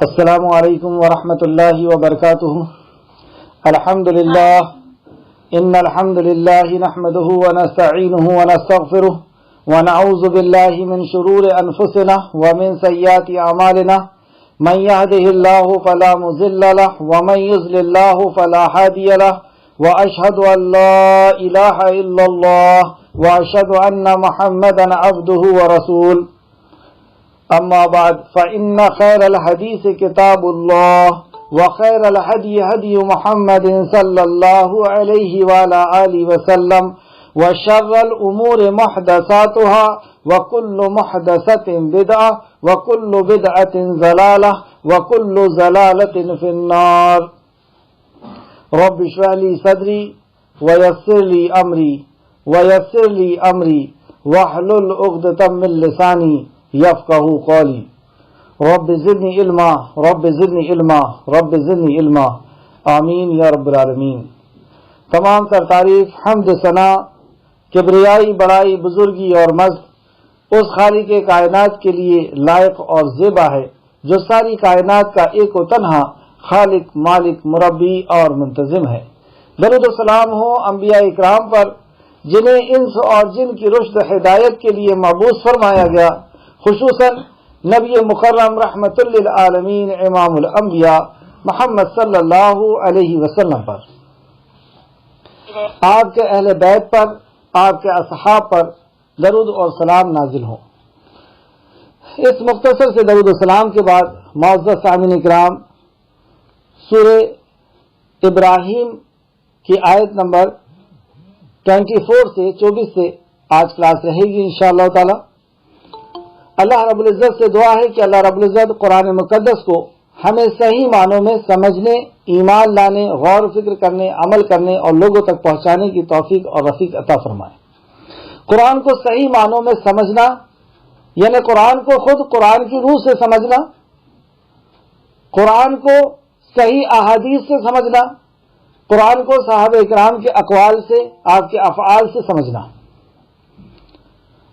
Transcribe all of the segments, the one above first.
السلام علیکم ورحمۃ اللہ وبرکاتہ۔ الحمد للہ ان الحمد للہ نحمده ونستعینه ونستغفره ونعوذ باللہ من شرور انفسنا ومن سیئات اعمالنا من يهده الله فلا مضل له ومن يضلل الله فلا هادي له واشهد ان لا اله الا الله واشهد ان محمدا عبده ورسوله اما بعد فان خير الحديث كتاب الله وخير الهدي هدي محمد صلى الله عليه وعلى اله وسلم وشر الامور محدثاتها وكل محدثة بدعة وكل بدعة ضلالة وكل ضلالة في النار۔ رب اشرح لي صدري ويسر لي امري واحلل عقدة من لساني یفقہوا قولی۔ رب زدنی علما رب زدنی علما آمین یا رب العالمین۔ تمام تر تعریف، حمد، ثنا، کبریائی، بڑائی، بزرگی اور مجد اس خالق کائنات کے لیے لائق اور زیبا ہے جو ساری کائنات کا ایک و تنہا خالق، مالک، مربی اور منتظم ہے۔ درود و سلام ہو انبیاء اکرام پر جنہیں انس اور جن کی رشد ہدایت کے لیے مبعوث فرمایا گیا، خصوصاً نبی مکرم رحمت للعالمین امام الانبیاء محمد صلی اللہ علیہ وسلم پر، آپ کے اہل بیت پر، آپ کے اصحاب پر درود اور سلام نازل ہوں۔ اس مختصر سے درود و سلام کے بعد معزز سامعین اکرام، سورہ ابراہیم کی آیت نمبر 24 سے 24 سے آج کلاس رہے گی انشاءاللہ تعالی۔ اللہ رب العزت سے دعا ہے کہ اللہ رب العزت قرآن مقدس کو ہمیں صحیح معنوں میں سمجھنے، ایمان لانے، غور و فکر کرنے، عمل کرنے اور لوگوں تک پہنچانے کی توفیق اور رفیق عطا فرمائے۔ قرآن کو صحیح معنوں میں سمجھنا یعنی قرآن کو خود قرآن کی روح سے سمجھنا، قرآن کو صحیح احادیث سے سمجھنا، قرآن کو صحابہ اکرام کے اقوال سے، آپ کے افعال سے سمجھنا۔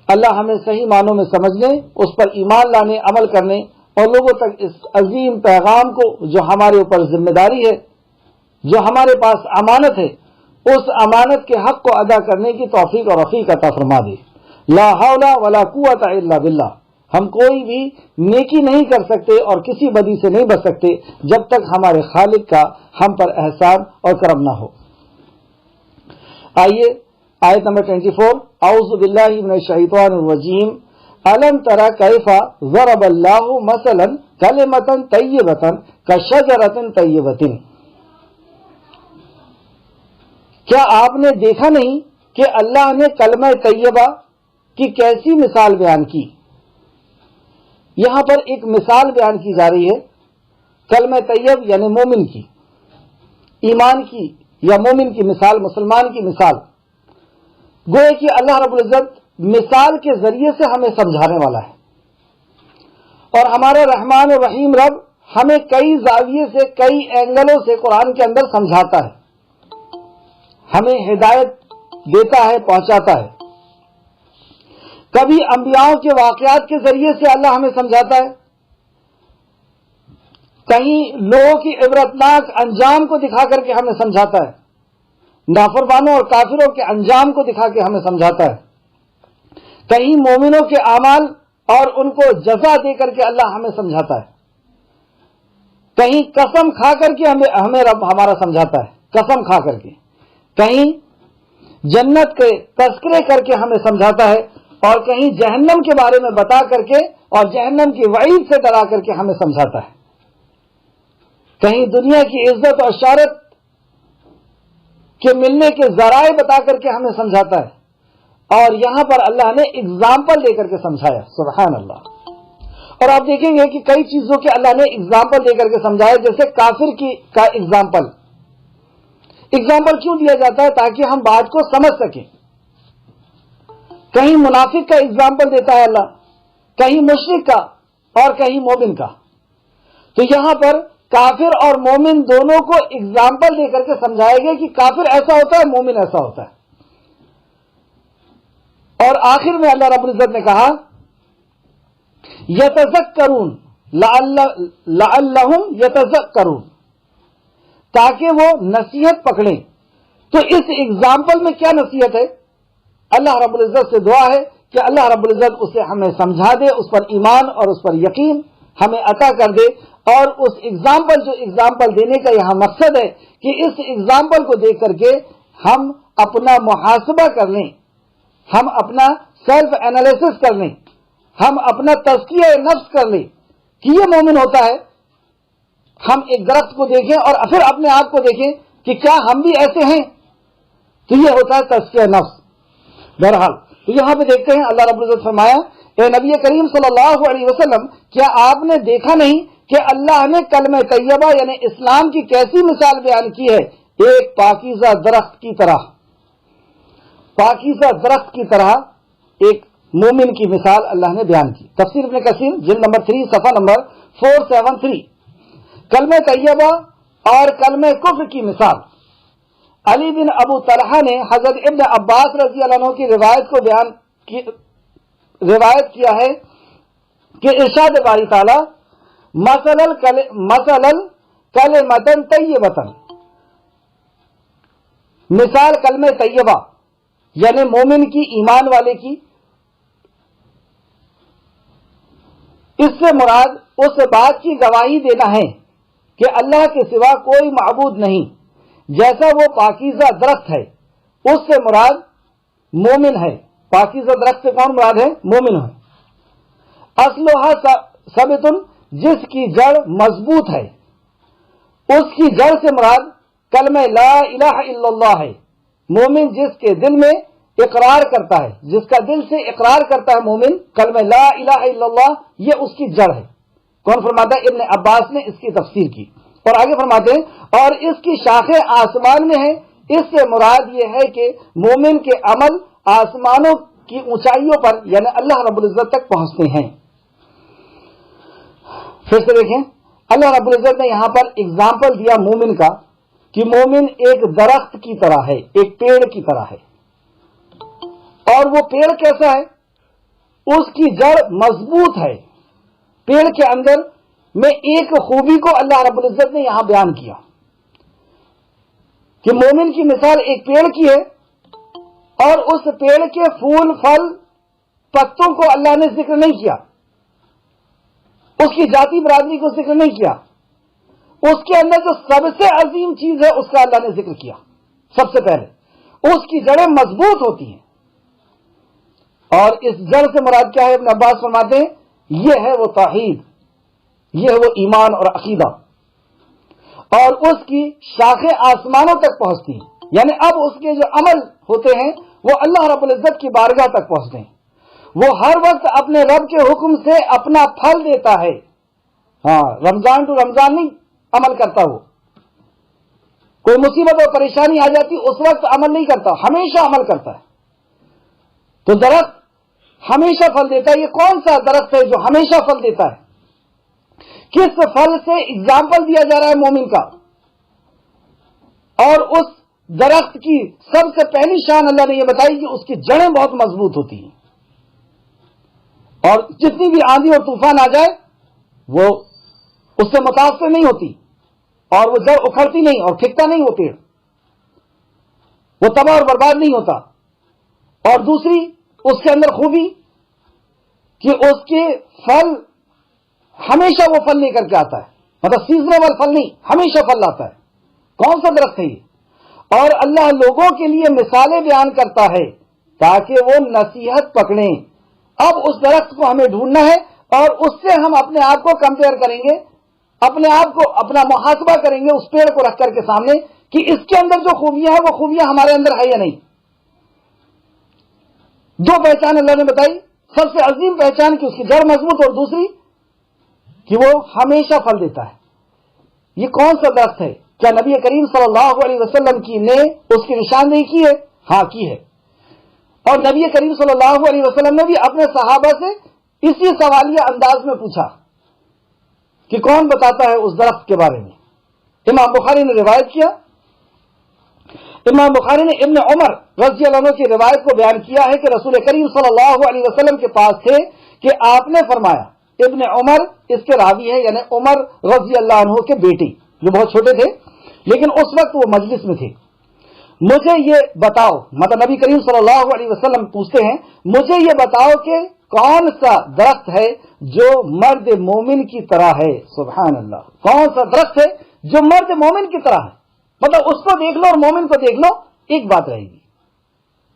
اللہ ہمیں صحیح معنوں میں سمجھنے، اس پر ایمان لانے، عمل کرنے اور لوگوں تک اس عظیم پیغام کو جو ہمارے اوپر ذمہ داری ہے، جو ہمارے پاس امانت ہے، اس امانت کے حق کو ادا کرنے کی توفیق اور رفیق عطا فرما دے۔ لا حول ولا قوت الا باللہ۔ ہم کوئی بھی نیکی نہیں کر سکتے اور کسی بدی سے نہیں بچ سکتے جب تک ہمارے خالق کا ہم پر احسان اور کرم نہ ہو۔ آئیے آیت نمبر 24، اعوذ باللہ من الشیطان الرجیم، الم تر کیف ضرب اللہ مثلا کلمۃ طیبۃ کشجرۃ طیبۃ۔ کیا آپ نے دیکھا نہیں کہ اللہ نے کلمہ طیبہ کی کیسی مثال بیان کی؟ یہاں پر ایک مثال بیان کی جا رہی ہے، کلمہ طیب یعنی مومن کی، ایمان کی یا مومن کی مثال، مسلمان کی مثال۔ گویا کہ اللہ رب العزت مثال کے ذریعے سے ہمیں سمجھانے والا ہے، اور ہمارا رحمان الرحیم رب ہمیں کئی زاویے سے، کئی اینگلوں سے قرآن کے اندر سمجھاتا ہے، ہمیں ہدایت دیتا ہے، پہنچاتا ہے۔ کبھی انبیاء کے واقعات کے ذریعے سے اللہ ہمیں سمجھاتا ہے، کہیں لوگوں کی عبرتناک انجام کو دکھا کر کے ہمیں سمجھاتا ہے، نافرمانوں اور کافروں کے انجام کو دکھا کے ہمیں سمجھاتا ہے، کہیں مومنوں کے اعمال اور ان کو جزا دے کر کے اللہ ہمیں سمجھاتا ہے، کہیں قسم کھا کر کے ہمیں رب ہمارا سمجھاتا ہے، قسم کھا کر کے، کہیں جنت کے تذکرے کر کے ہمیں سمجھاتا ہے، اور کہیں جہنم کے بارے میں بتا کر کے اور جہنم کی وعید سے ڈرا کر کے ہمیں سمجھاتا ہے، کہیں دنیا کی عزت اور شہرت کے ملنے کے ذرائع بتا کر کے ہمیں سمجھاتا ہے، اور یہاں پر اللہ نے اگزامپل دے کر کے سمجھایا۔ سبحان اللہ۔ اور آپ دیکھیں گے کہ کئی چیزوں کے اللہ نے اگزامپل دے کر کے سمجھایا، جیسے کافر کا اگزامپل کیوں دیا جاتا ہے؟ تاکہ ہم بات کو سمجھ سکیں۔ کہیں منافق کا اگزامپل دیتا ہے اللہ، کہیں مشرک کا اور کہیں مومن کا۔ تو یہاں پر کافر اور مومن دونوں کو اگزامپل دے کر کے سمجھایا گیا کہ کافر ایسا ہوتا ہے، مومن ایسا ہوتا ہے۔ اور آخر میں اللہ رب العزت نے کہا یتذکرون، لعلہم یتذکرون، تاکہ وہ نصیحت پکڑیں۔ تو اس ایگزامپل میں کیا نصیحت ہے؟ اللہ رب العزت سے دعا ہے کہ اللہ رب العزت اسے ہمیں سمجھا دے، اس پر ایمان اور اس پر یقین ہمیں عطا کر دے، اور اس ایگزامپل جو ایگزامپل دینے کا یہاں مقصد ہے کہ اس ایگزامپل کو دیکھ کر کے ہم اپنا محاسبہ کر لیں، ہم اپنا سیلف انالیسس کر لیں، ہم اپنا تزکیہ نفس کر لیں کہ یہ مومن ہوتا ہے۔ ہم ایک درخت کو دیکھیں اور پھر اپنے آپ کو دیکھیں کہ کیا ہم بھی ایسے ہیں، تو یہ ہوتا ہے تزکیہ نفس۔ بہرحال تو یہاں پہ دیکھتے ہیں اللہ رب العزت فرمایا، اے نبی کریم صلی اللہ علیہ وسلم، کیا آپ نے دیکھا نہیں کہ اللہ نے کلمہ طیبہ یعنی اسلام کی کیسی مثال بیان کی ہے؟ ایک پاکیزہ درخت کی طرح، پاکیزہ درخت کی طرح ایک مومن کی مثال اللہ نے بیان کی۔ تفسیر ابن کثیر جلد نمبر 3 صفحہ نمبر 473۔ کلمہ طیبہ اور کلمہ کفر کی مثال۔ علی بن ابو طلحہ نے حضرت ابن عباس رضی اللہ عنہ کی روایت کیا ہے کہ ارشاد باری تعالی مثل کلمۃ طیبۃ، مثال کلمہ طیبہ یعنی مومن کی، ایمان والے کی، اس سے مراد اس بات کی گواہی دینا ہے کہ اللہ کے سوا کوئی معبود نہیں، جیسا وہ پاکیزہ درخت ہے، اس سے مراد مومن ہے۔ پاکیزہ درخت سے کون مراد ہے؟ مومن ہے۔ اصلھا ثابت، جس کی جڑ مضبوط ہے، اس کی جڑ سے مراد کلمہ لا الہ الا اللہ ہے۔ مومن جس کے دل میں اقرار کرتا ہے، جس کا دل سے اقرار کرتا ہے مومن کلمہ لا الہ الا اللہ، یہ اس کی جڑ ہے۔ کون فرماتا ہے؟ ابن عباس نے اس کی تفسیر کی، اور آگے فرماتے ہیں اور اس کی شاخیں آسمان میں ہیں، اس سے مراد یہ ہے کہ مومن کے عمل آسمانوں کی اونچائیوں پر یعنی اللہ رب العزت تک پہنچتے ہیں۔ پھر سے دیکھیں، اللہ رب العزت نے یہاں پر اگزامپل دیا مومن کا کہ مومن ایک درخت کی طرح ہے، ایک پیڑ کی طرح ہے، اور وہ پیڑ کیسا ہے؟ اس کی جڑ مضبوط ہے۔ پیڑ کے اندر میں ایک خوبی کو اللہ رب العزت نے یہاں بیان کیا کہ مومن کی مثال ایک پیڑ کی ہے، اور اس پیڑ کے پھول پھل پتوں کو اللہ نے ذکر نہیں کیا، اس کی ذاتی برادری کو ذکر نہیں کیا، اس کے اندر جو سب سے عظیم چیز ہے اس کا اللہ نے ذکر کیا۔ سب سے پہلے اس کی جڑیں مضبوط ہوتی ہیں، اور اس جڑ سے مراد کیا ہے؟ ابن عباس فرماتے ہیں یہ ہے وہ توحید، یہ ہے وہ ایمان اور عقیدہ، اور اس کی شاخیں آسمانوں تک پہنچتی ہیں، یعنی اب اس کے جو عمل ہوتے ہیں وہ اللہ رب العزت کی بارگاہ تک پہنچتے ہیں۔ وہ ہر وقت اپنے رب کے حکم سے اپنا پھل دیتا ہے۔ ہاں، رمضان ٹو رمضان نہیں عمل کرتا، وہ کوئی مصیبت اور پریشانی آ جاتی اس وقت عمل نہیں کرتا، ہمیشہ عمل کرتا ہے۔ تو درخت ہمیشہ پھل دیتا ہے۔ یہ کون سا درخت ہے جو ہمیشہ پھل دیتا ہے؟ کس پھل سے اگزامپل دیا جا رہا ہے مومن کا؟ اور اس درخت کی سب سے پہلی شان اللہ نے یہ بتائی کہ اس کی جڑیں بہت مضبوط ہوتی ہیں، اور جتنی بھی آندھی اور طوفان آ جائے وہ اس سے متاثر نہیں ہوتی، اور وہ جڑ اکھڑتی نہیں اور پھکتا نہیں وہ پیڑ، وہ تباہ اور برباد نہیں ہوتا۔ اور دوسری اس کے اندر خوبی کہ اس کے پھل ہمیشہ وہ پھل لے کر کے آتا ہے، مطلب سیزنیبل پھل نہیں، ہمیشہ پھل لاتا ہے۔ کون سا درخت ہے یہ؟ اور اللہ لوگوں کے لیے مثالیں بیان کرتا ہے تاکہ وہ نصیحت پکڑیں۔ اب اس درخت کو ہمیں ڈھونڈنا ہے، اور اس سے ہم اپنے آپ کو کمپیئر کریں گے، اپنے آپ کو اپنا محاسبہ کریں گے اس پیڑ کو رکھ کر کے سامنے کہ اس کے اندر جو خوبیاں ہیں وہ خوبیاں ہمارے اندر ہے یا نہیں۔ دو پہچان اللہ نے بتائی، سب سے عظیم پہچان کہ اس کی جڑ مضبوط، اور دوسری کہ وہ ہمیشہ پھل دیتا ہے۔ یہ کون سا درخت ہے؟ کیا نبی کریم صلی اللہ علیہ وسلم نے اس کی نشاندہی کی ہے؟ ہاں کی ہے، اور نبی کریم صلی اللہ علیہ وسلم نے بھی اپنے صحابہ سے اسی سوالیہ انداز میں پوچھا کہ کون بتاتا ہے اس درخت کے بارے میں۔ امام بخاری نے روایت کیا، امام بخاری نے ابن عمر رضی اللہ عنہ کی روایت کو بیان کیا ہے کہ رسول کریم صلی اللہ علیہ وسلم کے پاس تھے کہ آپ نے فرمایا ابن عمر اس کے راوی ہے، یعنی عمر رضی اللہ عنہ کے بیٹے جو بہت چھوٹے تھے لیکن اس وقت وہ مجلس میں تھے. مجھے یہ بتاؤ، مطلب نبی کریم صلی اللہ علیہ وسلم پوچھتے ہیں مجھے یہ بتاؤ کہ کون سا درخت ہے جو مرد مومن کی طرح ہے. سبحان اللہ، کون سا درخت ہے جو مرد مومن کی طرح ہے؟ مطلب اس کو دیکھ لو اور مومن کو دیکھ لو، ایک بات رہے گی.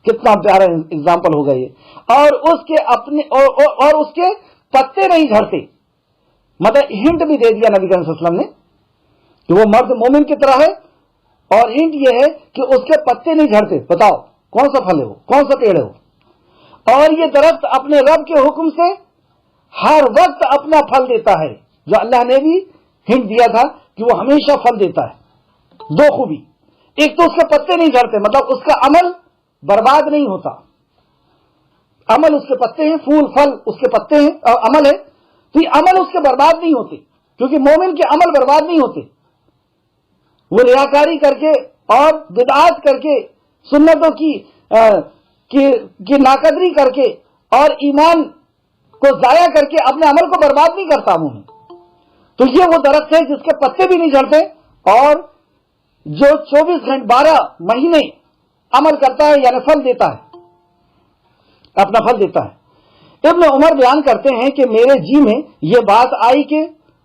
کتنا پیارا اگزامپل ہوگا یہ. اور اس کے اپنے اور اس کے پتے نہیں جھڑتے، مطلب ہنٹ بھی دے دیا نبی کریم صلی اللہ علیہ وسلم نے کہ وہ مرد مومن کی طرح ہے، اور ہنٹ یہ ہے کہ اس کے پتے نہیں جھڑتے. بتاؤ کون سا پھل ہے وہ، کون سا پیڑ ہے وہ؟ اور یہ درخت اپنے رب کے حکم سے ہر وقت اپنا پھل دیتا ہے، جو اللہ نے بھی ہنٹ دیا تھا کہ وہ ہمیشہ پھل دیتا ہے. دو خوبی، ایک تو اس کے پتے نہیں جھڑتے، مطلب اس کا عمل برباد نہیں ہوتا. عمل اس کے پتے ہیں، پھول پھل اس کے پتے ہیں اور عمل ہے، تو یہ عمل اس کے برباد نہیں ہوتے، کیونکہ مومن کے عمل برباد نہیں ہوتے. وہ ریاکاری کر کے اور بدعات کر کے، سنتوں کی ناقدری کر کے اور ایمان کو ضائع کر کے اپنے عمل کو برباد نہیں کرتا مومن. تو یہ وہ درخت ہے جس کے پتے بھی نہیں جھڑتے اور جو 24 گھنٹے 12 مہینے عمل کرتا ہے، یعنی پھل دیتا ہے، اپنا پھل دیتا ہے. ابن عمر بیان کرتے ہیں کہ میرے جی میں یہ بات آئی کہ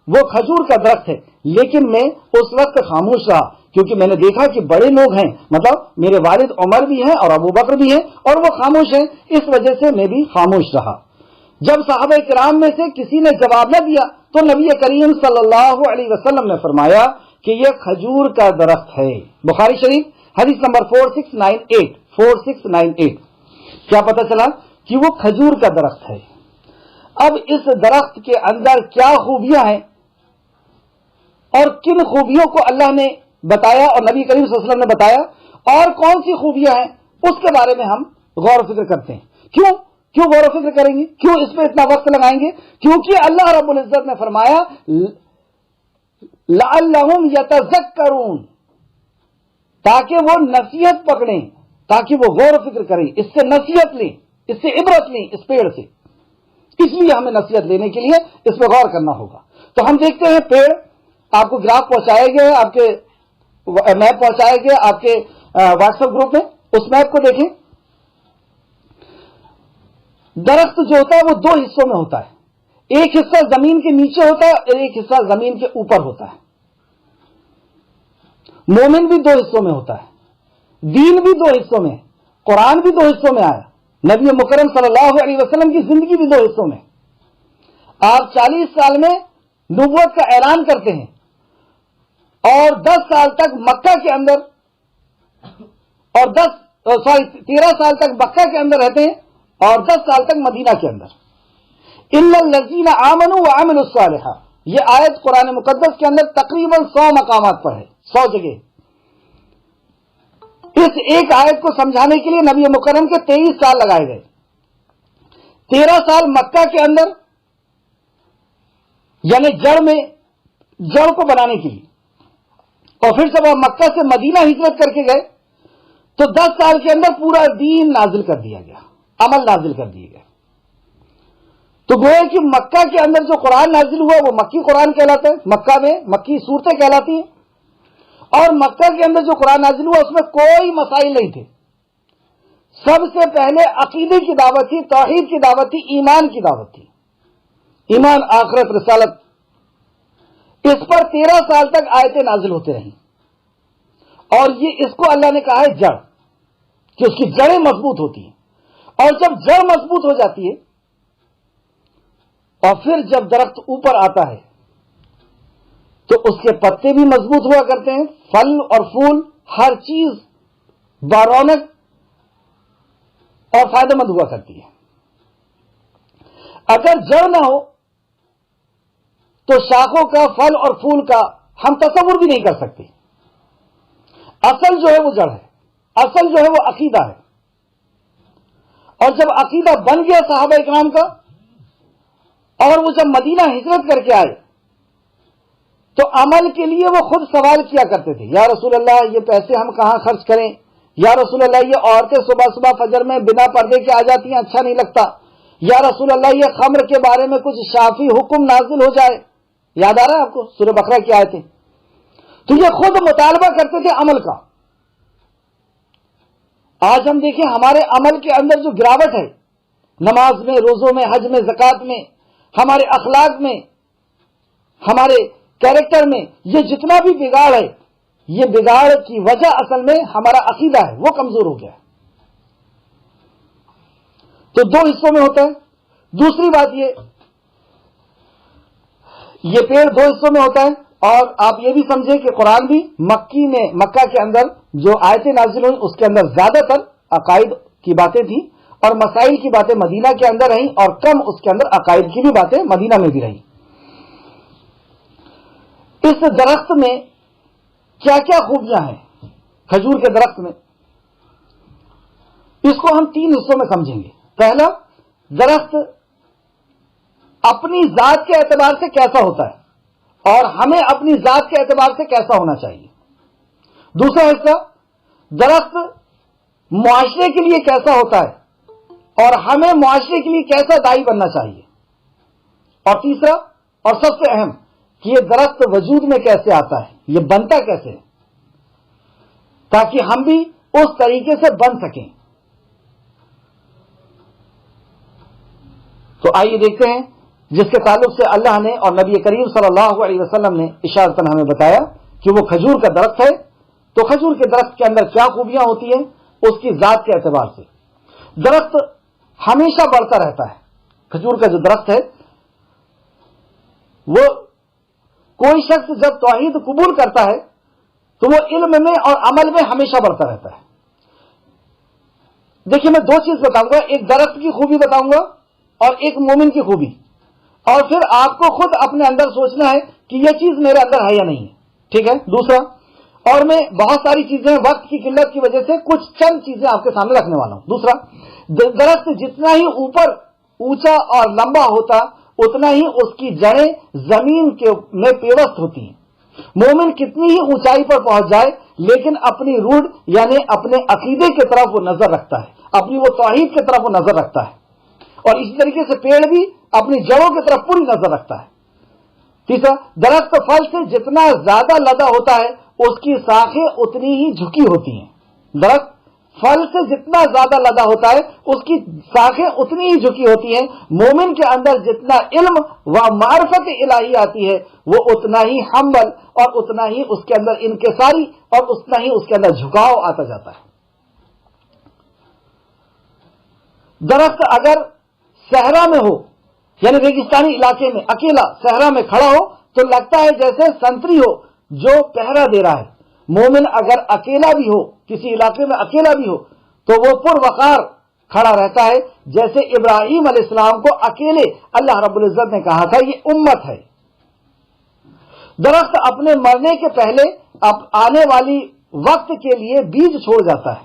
وہ کھجور کا درخت ہے، لیکن میں اس وقت خاموش رہا کیونکہ میں نے دیکھا کہ بڑے لوگ ہیں، مطلب میرے والد عمر بھی ہیں اور ابو بکر بھی ہیں اور وہ خاموش ہیں، اس وجہ سے میں بھی خاموش رہا. جب صحابہ کرام میں سے کسی نے جواب نہ دیا تو نبی کریم صلی اللہ علیہ وسلم نے فرمایا کہ یہ کھجور کا درخت ہے. بخاری شریف حدیث نمبر 4698. کیا پتہ چلا کہ وہ کھجور کا درخت ہے. اب اس درخت کے اندر کیا خوبیاں ہیں اور کن خوبیوں کو اللہ نے بتایا اور نبی کریم صلی اللہ علیہ وسلم نے بتایا اور کون سی خوبیاں ہیں، اس کے بارے میں ہم غور و فکر کرتے ہیں. کیوں غور و فکر کریں گے، کیوں اس پہ اتنا وقت لگائیں گے؟ کیونکہ اللہ رب العزت نے فرمایا لعلہم یتذکرون، تاکہ وہ نصیحت پکڑیں، تاکہ وہ غور و فکر کریں، اس سے نصیحت لیں، اس سے عبرت لیں، اس پیڑ سے. اس لیے ہمیں نصیحت لینے کے لیے اس پہ غور کرنا ہوگا. تو ہم دیکھتے ہیں پیڑ، آپ کو گراف پہنچائے گئے، آپ کے میپ پہنچائے گئے آپ کے واٹس ایپ گروپ میں، اس میپ کو دیکھیں. درخت جو ہوتا ہے وہ دو حصوں میں ہوتا ہے، ایک حصہ زمین کے نیچے ہوتا ہے اور ایک حصہ زمین کے اوپر ہوتا ہے. مومن بھی دو حصوں میں ہوتا ہے، دین بھی دو حصوں میں، قرآن بھی دو حصوں میں آیا، نبی مکرم صلی اللہ علیہ وسلم کی زندگی بھی دو حصوں میں. آپ 40 سال میں نبوت کا اعلان کرتے ہیں اور 10 سال تک مکہ کے اندر اور 13 سال تک مکہ کے اندر رہتے ہیں اور 10 سال تک مدینہ کے اندر. ان الذین آمنوا وعملوا الصالحات، یہ آیت قرآن مقدس کے اندر تقریباً 100 مقامات پر ہے، 100 جگہ. اس ایک آیت کو سمجھانے کے لیے نبی مکرم کے 23 سال لگائے گئے. 13 سال مکہ کے اندر یعنی جڑ کو بنانے کے لیے، اور پھر جب آپ مکہ سے مدینہ ہجرت کر کے گئے تو 10 سال کے اندر پورا دین نازل کر دیا گیا، عمل نازل کر دیے گئے. تو گویا کہ مکہ کے اندر جو قرآن نازل ہوا وہ مکی قرآن کہلاتا ہے، مکہ میں مکی صورتیں کہلاتی ہیں، اور مکہ کے اندر جو قرآن نازل ہوا اس میں کوئی مسائل نہیں تھے. سب سے پہلے عقیدے کی دعوت تھی، توحید کی دعوت تھی، ایمان کی دعوت تھی، ایمان آخرت رسالت. اس پر 13 سال تک آیتیں نازل ہوتے رہیں، اور یہ اس کو اللہ نے کہا ہے جڑ، کہ اس کی جڑیں مضبوط ہوتی ہیں. اور جب جڑ مضبوط ہو جاتی ہے اور پھر جب درخت اوپر آتا ہے تو اس کے پتے بھی مضبوط ہوا کرتے ہیں، پھل اور پھول ہر چیز بارونق اور فائدہ مند ہوا کرتی ہے. اگر جڑ نہ ہو تو شاخوں کا، پھل اور پھول کا ہم تصور بھی نہیں کر سکتے. اصل جو ہے وہ جڑ ہے، اصل جو ہے وہ عقیدہ ہے. اور جب عقیدہ بن گیا صحابہ اکرام کا، اور وہ جب مدینہ ہجرت کر کے آئے تو عمل کے لیے وہ خود سوال کیا کرتے تھے، یا رسول اللہ یہ پیسے ہم کہاں خرچ کریں، یا رسول اللہ یہ عورتیں صبح صبح فجر میں بنا پردے کے آ جاتی ہیں، اچھا نہیں لگتا، یا رسول اللہ یہ خمر کے بارے میں کچھ شافی حکم نازل ہو جائے. یاد آ رہا ہے آپ کو سورہ بقرہ کی آیتیں؟ تو یہ خود مطالبہ کرتے تھے عمل کا. آج ہم دیکھیں ہمارے عمل کے اندر جو گراوٹ ہے، نماز میں، روزوں میں، حج میں، زکوٰۃ میں، ہمارے اخلاق میں، ہمارے کیریکٹر میں، یہ جتنا بھی بگاڑ ہے، یہ بگاڑ کی وجہ اصل میں ہمارا عقیدہ ہے، وہ کمزور ہو گیا ہے. تو دو حصوں میں ہوتا ہے. دوسری بات یہ پیڑ دو حصوں میں ہوتا ہے. اور آپ یہ بھی سمجھیں کہ قرآن بھی مکہ کے اندر جو آیتیں نازل ہوئی اس کے اندر زیادہ تر عقائد کی باتیں تھیں اور مسائل کی باتیں مدینہ کے اندر رہیں، اور کم اس کے اندر عقائد کی بھی باتیں مدینہ میں بھی رہیں. اس درخت میں کیا کیا خوبیاں ہیں کھجور کے درخت میں، اس کو ہم 3 حصوں میں سمجھیں گے. پہلا، درخت اپنی ذات کے اعتبار سے کیسا ہوتا ہے اور ہمیں اپنی ذات کے اعتبار سے کیسا ہونا چاہیے. دوسرا حصہ، درخت معاشرے کے لیے کیسا ہوتا ہے اور ہمیں معاشرے کے لیے کیسا داعی بننا چاہیے. اور تیسرا اور سب سے اہم کہ یہ درخت وجود میں کیسے آتا ہے، یہ بنتا کیسے ہے، تاکہ ہم بھی اس طریقے سے بن سکیں. تو آئیے دیکھتے ہیں جس کے تعلق سے اللہ نے اور نبی کریم صلی اللہ علیہ وسلم نے اشارتاً ہمیں بتایا کہ وہ کھجور کا درخت ہے. تو کھجور کے درخت کے اندر کیا خوبیاں ہوتی ہیں اس کی ذات کے اعتبار سے. درخت ہمیشہ بڑھتا رہتا ہے. کھجور کا جو درخت ہے وہ کوئی شخص جب توحید قبول کرتا ہے تو وہ علم میں اور عمل میں ہمیشہ بڑھتا رہتا ہے. دیکھیے میں 2 چیز بتاؤں گا، ایک درخت کی خوبی بتاؤں گا اور ایک مومن کی خوبی، اور پھر آپ کو خود اپنے اندر سوچنا ہے کہ یہ چیز میرے اندر ہے یا نہیں ہے. ٹھیک ہے. دوسرا، اور میں بہت ساری چیزیں وقت کی قلت کی وجہ سے کچھ چند چیزیں آپ کے سامنے رکھنے والا ہوں. دوسرا، درخت جتنا ہی اوپر اونچا اور لمبا ہوتا اتنا ہی اس کی جڑیں زمین میں پیوست ہوتی ہیں. مومن کتنی ہی اونچائی پر پہنچ جائے لیکن اپنی روح یعنی اپنے عقیدے کی طرف وہ نظر رکھتا ہے، اپنی وہ توحید کی طرف وہ نظر رکھتا ہے. اور اسی طریقے سے پیڑ بھی اپنی جڑوں کی طرف پوری نظر رکھتا ہے. تیسرا، درخت پھل سے جتنا زیادہ لدا ہوتا ہے اس کی شاخیں اتنی ہی جھکی ہوتی ہیں. درخت پھل سے جتنا زیادہ لدا ہوتا ہے اس کی شاخیں اتنی ہی جھکی ہوتی ہیں. مومن کے اندر جتنا علم و معرفت الہی آتی ہے وہ اتنا ہی حمل اور اتنا ہی اس کے اندر انکساری اور اتنا ہی اس کے اندر جھکاؤ آتا جاتا ہے. درخت اگر صحرا میں ہو یعنی ریگستانی علاقے میں اکیلا صحرا میں کھڑا ہو تو لگتا ہے جیسے سنتری ہو جو پہرا دے رہا ہے. مومن اگر اکیلا بھی ہو، کسی علاقے میں اکیلا بھی ہو، تو وہ پر وقار کھڑا رہتا ہے جیسے ابراہیم علیہ السلام کو اکیلے اللہ رب العزت نے کہا تھا یہ امت ہے. درخت اپنے مرنے کے پہلے اب آنے والی وقت کے لیے بیج چھوڑ جاتا ہے.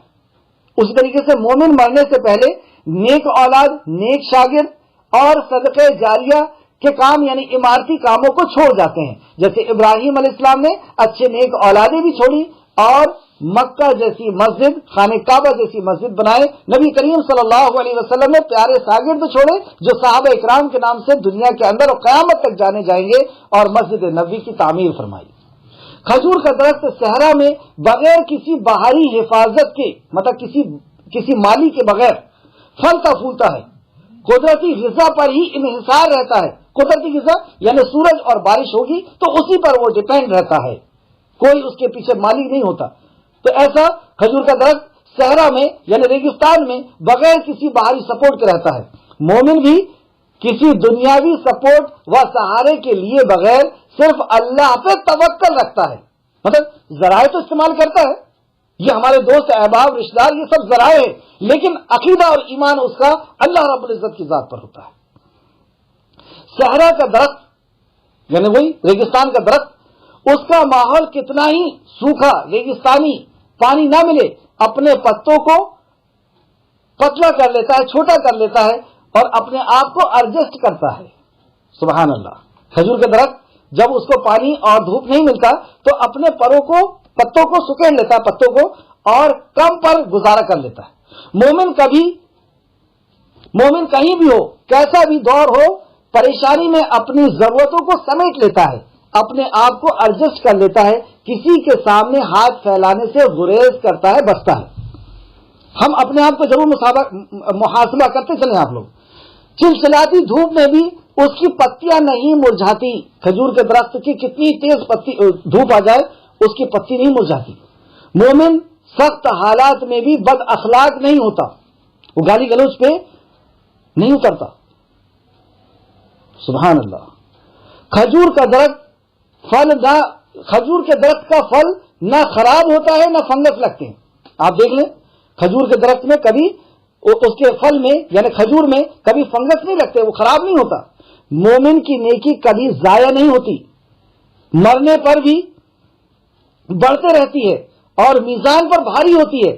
اسی طریقے سے مومن مرنے سے پہلے نیک اولاد، نیک شاگرد اور صدقہ جاریہ کے کام یعنی عمارتی کاموں کو چھوڑ جاتے ہیں. جیسے ابراہیم علیہ السلام نے اچھے نیک اولادیں بھی چھوڑی اور مکہ جیسی مسجد، خانہ کعبہ جیسی مسجد بنائے. نبی کریم صلی اللہ علیہ وسلم نے پیارے شاگرد چھوڑے جو صحابہ اکرام کے نام سے دنیا کے اندر اور قیامت تک جانے جائیں گے، اور مسجد نبوی کی تعمیر فرمائی. کھجور کا درخت صحرا میں بغیر کسی باہری حفاظت کے مطلب کسی مالی کے بغیر پھلتا پھولتا ہے. قدرتی غذا پر ہی انحصار رہتا ہے. قدرتی غذا یعنی سورج اور بارش ہوگی تو اسی پر وہ ڈیپینڈ رہتا ہے، کوئی اس کے پیچھے مالی نہیں ہوتا. تو ایسا کھجور کا درخت صحرا میں یعنی ریگستان میں بغیر کسی باہری سپورٹ کے رہتا ہے. مومن بھی کسی دنیاوی سپورٹ و سہارے کے لیے بغیر صرف اللہ پہ توکل رکھتا ہے. مطلب ذرائع تو استعمال کرتا ہے، یہ ہمارے دوست احباب رشتہ دار یہ سب ذرائع ہے، لیکن عقیدہ اور ایمان اس کا اللہ رب العزت کی ذات پر ہوتا ہے. صحرا کا درخت یعنی وہی ریگستان کا درخت، اس کا ماحول کتنا ہی سوکھا ریگستانی پانی نہ ملے اپنے پتوں کو پتلا کر لیتا ہے، چھوٹا کر لیتا ہے اور اپنے آپ کو ایڈجسٹ کرتا ہے. سبحان اللہ. کھجور کا درخت جب اس کو پانی اور دھوپ نہیں ملتا تو اپنے پتوں کو سکیڑ لیتا ہے، پتوں کو، اور کم پر گزارا کر لیتا ہے. مومن کہیں بھی ہو کیسا بھی دور ہو پریشانی میں اپنی ضرورتوں کو سمیٹ لیتا ہے، اپنے آپ کو ایڈجسٹ کر لیتا ہے، کسی کے سامنے ہاتھ پھیلانے سے گریز کرتا ہے، بچتا ہے۔ ہم اپنے آپ کو ضرور محاسبہ کرتے چلیں آپ لوگ۔ چلچلاتی دھوپ میں بھی اس کی پتیاں نہیں مرجھاتی۔ کھجور کے درخت کی کتنی تیز دھوپ آ جائے اس کی پتی نہیں مرجھاتی۔ مومن سخت حالات میں بھی بد اخلاق نہیں ہوتا، وہ گالی گلوچ پہ نہیں اترتا۔ سبحان اللہ۔ کھجور کے درخت کا پھل نہ خراب ہوتا ہے نہ فنگس لگتے ہیں۔ آپ دیکھ لیں کھجور کے درخت میں کبھی اس کے پھل میں یعنی کھجور میں کبھی فنگس نہیں لگتے، وہ خراب نہیں ہوتا۔ مومن کی نیکی کبھی ضائع نہیں ہوتی، مرنے پر بھی بڑھتے رہتی ہے اور میزان پر بھاری ہوتی ہے،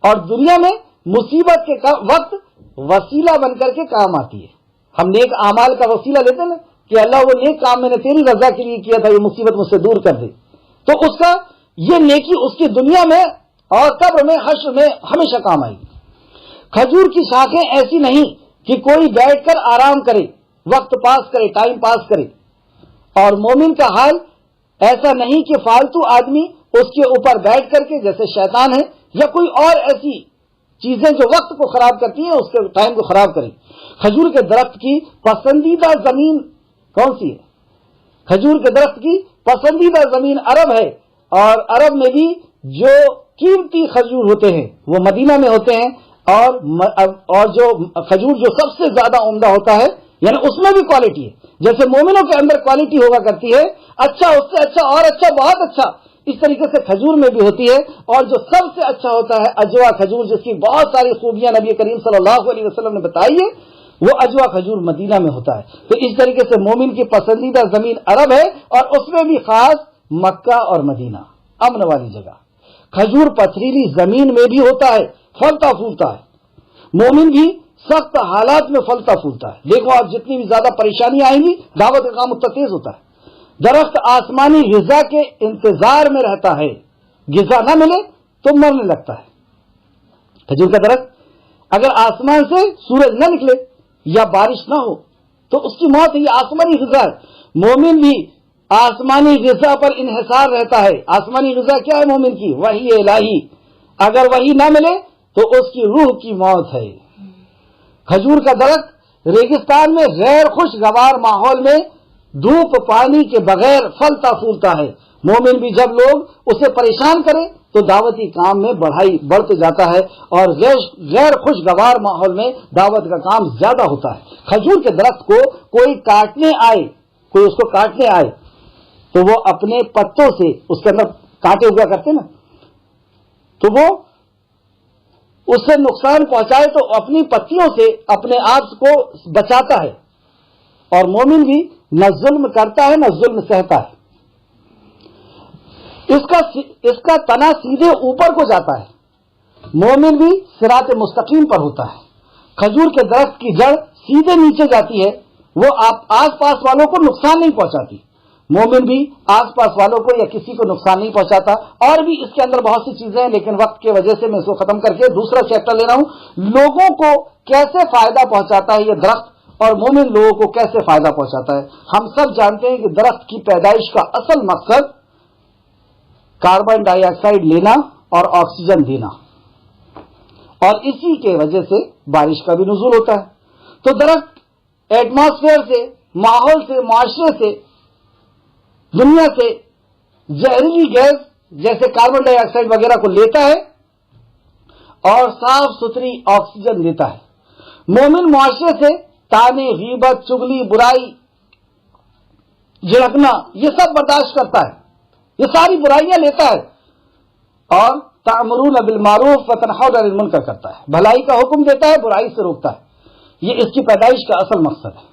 اور دنیا میں مصیبت کے وقت وسیلہ بن کر کے کام آتی ہے۔ ہم نیک اعمال کا وسیلہ لیتے نا کہ اللہ وہ نیک کام میں نے تیری رضا کے لیے کیا تھا، یہ مصیبت مجھ سے دور کر دے، تو اس کا یہ نیکی اس کی دنیا میں اور قبر میں حشر میں ہمیشہ کام آئے گی۔ کھجور کی شاخیں ایسی نہیں کہ کوئی بیٹھ کر آرام کرے، وقت پاس کرے، ٹائم پاس کرے، اور مومن کا حال ایسا نہیں کہ فالتو آدمی اس کے اوپر بیٹھ کر کے جیسے شیطان ہے یا کوئی اور ایسی چیزیں جو وقت کو خراب کرتی ہیں اس کے ٹائم کو خراب کرے۔ کھجور کے درخت کی پسندیدہ زمین کون سی ہے؟ کھجور کے درخت کی پسندیدہ زمین عرب ہے، اور عرب میں بھی جو قیمتی کھجور ہوتے ہیں وہ مدینہ میں ہوتے ہیں، اور جو کھجور جو سب سے زیادہ عمدہ ہوتا ہے یعنی اس میں بھی کوالٹی ہے، جیسے مومنوں کے اندر کوالٹی ہوا کرتی ہے، اچھا اس سے اچھا اور اچھا بہت اچھا، اس طریقے سے کھجور میں بھی ہوتی ہے، اور جو سب سے اچھا ہوتا ہے اجوا کھجور، جس کی بہت ساری خوبیاں نبی کریم صلی اللہ علیہ وسلم نے بتائی ہے، وہ اجوا کھجور مدینہ میں ہوتا ہے۔ تو اس طریقے سے مومن کی پسندیدہ زمین عرب ہے، اور اس میں بھی خاص مکہ اور مدینہ، امن والی جگہ۔ کھجور پتھریلی زمین میں بھی ہوتا ہے، پھلتا پھولتا ہے۔ مومن بھی سخت حالات میں پھلتا پھولتا ہے۔ دیکھو آپ جتنی بھی زیادہ پریشانی آئیں گی دعوت کا کام اتنا تیز ہوتا ہے۔ درخت آسمانی غذا کے انتظار میں رہتا ہے، غذا نہ ملے تو مرنے لگتا ہے۔ کھجور کا درخت اگر آسمان سے سورج نہ نکلے یا بارش نہ ہو تو اس کی موت ہے، یہ آسمانی غذا ہے۔ مومن بھی آسمانی غذا پر انحصار رہتا ہے۔ آسمانی غذا کیا ہے مومن کی؟ وحی الہی، اگر وحی نہ ملے تو اس کی روح کی موت ہے۔ کھجور کا درخت ریگستان میں غیر خوشگوار ماحول میں دھوپ پانی کے بغیر پھلتا پھولتا ہے۔ مومن بھی جب لوگ اسے پریشان کرے تو دعوتی کام میں بڑھتے جاتا ہے، اور غیر خوشگوار ماحول میں دعوت کا کام زیادہ ہوتا ہے۔ کھجور کے درخت کو کوئی اس کو کاٹنے آئے تو وہ اپنے پتوں سے، اس کے اندر کانٹے ہوا کرتے نا، تو وہ اس سے نقصان پہنچائے تو اپنی پتیوں سے اپنے آپ کو بچاتا ہے۔ اور مومن بھی نہ ظلم کرتا ہے نہ ظلم سہتا ہے۔ اس کا تنا سیدھے اوپر کو جاتا ہے، مومن بھی صراط مستقیم پر ہوتا ہے۔ کھجور کے درخت کی جڑ سیدھے نیچے جاتی ہے، وہ آس پاس والوں کو نقصان نہیں پہنچاتی۔ مومن بھی آس پاس والوں کو یا کسی کو نقصان نہیں پہنچاتا۔ اور بھی اس کے اندر بہت سی چیزیں ہیں، لیکن وقت کی وجہ سے میں اس کو ختم کر کے دوسرا چیپٹر لے رہا ہوں۔ لوگوں کو کیسے فائدہ پہنچاتا ہے یہ درخت، اور مومن لوگوں کو کیسے فائدہ پہنچاتا ہے۔ ہم سب جانتے ہیں کہ درخت کی پیدائش کا اصل مقصد کاربن ڈائی آکسائڈ لینا اور آکسیجن دینا، اور اسی کے وجہ سے بارش کا بھی نزول ہوتا ہے۔ تو درخت ایٹماسفیئر سے، ماحول سے، معاشرے سے، دنیا سے زہریلی گیس جیسے کاربن ڈائی آکسائڈ وغیرہ کو لیتا ہے اور صاف ستھری آکسیجن دیتا ہے۔ مومن معاشرے سے تانے، غیبت، چغلی، برائی، جھڑکنا یہ سب برداشت کرتا ہے، یہ ساری برائیاں لیتا ہے، اور تأمرون بالمعروف وتنہون عن المنکر کرتا ہے، بھلائی کا حکم دیتا ہے، برائی سے روکتا ہے۔ یہ اس کی پیدائش کا اصل مقصد ہے،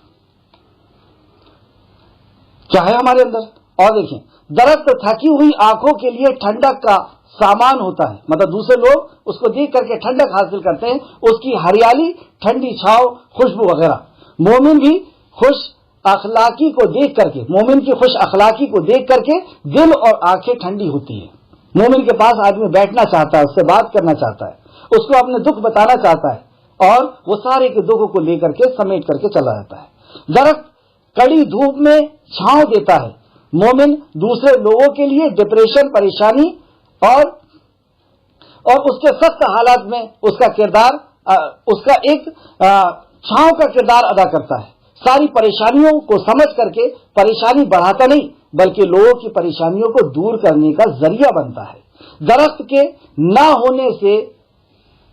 چاہے ہمارے اندر۔ اور دیکھیں درخت تھکی ہوئی آنکھوں کے لیے ٹھنڈک کا سامان ہوتا ہے، مطلب دوسرے لوگ اس کو دیکھ کر کے ٹھنڈک حاصل کرتے ہیں، اس کی ہریالی، ٹھنڈی چھاؤ، خوشبو وغیرہ۔ مومن بھی خوش اخلاقی کو دیکھ کر کے، مومن کی خوش اخلاقی کو دیکھ کر کے دل اور آنکھیں ٹھنڈی ہوتی ہیں۔ مومن کے پاس آدمی بیٹھنا چاہتا ہے، اس سے بات کرنا چاہتا ہے، اس کو اپنے دکھ بتانا چاہتا ہے، اور وہ سارے کے دکھوں کو لے کر کے سمیٹ کر کے چلا جاتا ہے۔ درخت کڑی دھوپ میں چھاؤں دیتا ہے، مومن دوسرے لوگوں کے لیے ڈپریشن، پریشانی اور اس کے سخت حالات میں اس کا کردار، اس کا ایک چھاؤں کا کردار ادا کرتا ہے۔ ساری پریشانیوں کو سمجھ کر کے پریشانی بڑھاتا نہیں بلکہ لوگوں کی پریشانیوں کو دور کرنے کا ذریعہ بنتا ہے۔ درخت کے نہ ہونے سے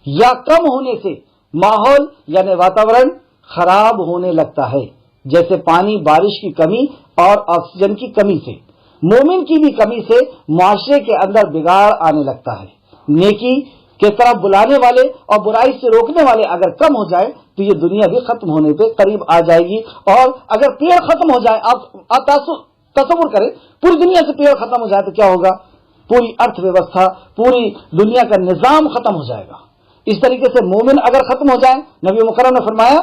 یا کم ہونے سے ماحول یعنی واتاورن خراب ہونے لگتا ہے، جیسے پانی، بارش کی کمی اور آکسیجن کی کمی سے۔ مومن کی بھی کمی سے معاشرے کے اندر بگاڑ آنے لگتا ہے۔ نیکی کی طرف بلانے والے اور برائی سے روکنے والے اگر کم ہو جائے تو یہ دنیا بھی ختم ہونے پہ قریب آ جائے گی۔ اور اگر پیڑ ختم ہو جائے، آپ تصور کریں پوری دنیا سے پیڑ ختم ہو جائے تو کیا ہوگا؟ پوری ارتھ ویوستھا، پوری دنیا کا نظام ختم ہو جائے گا۔ اس طریقے سے مومن اگر ختم ہو جائے، نبی مکرم نے فرمایا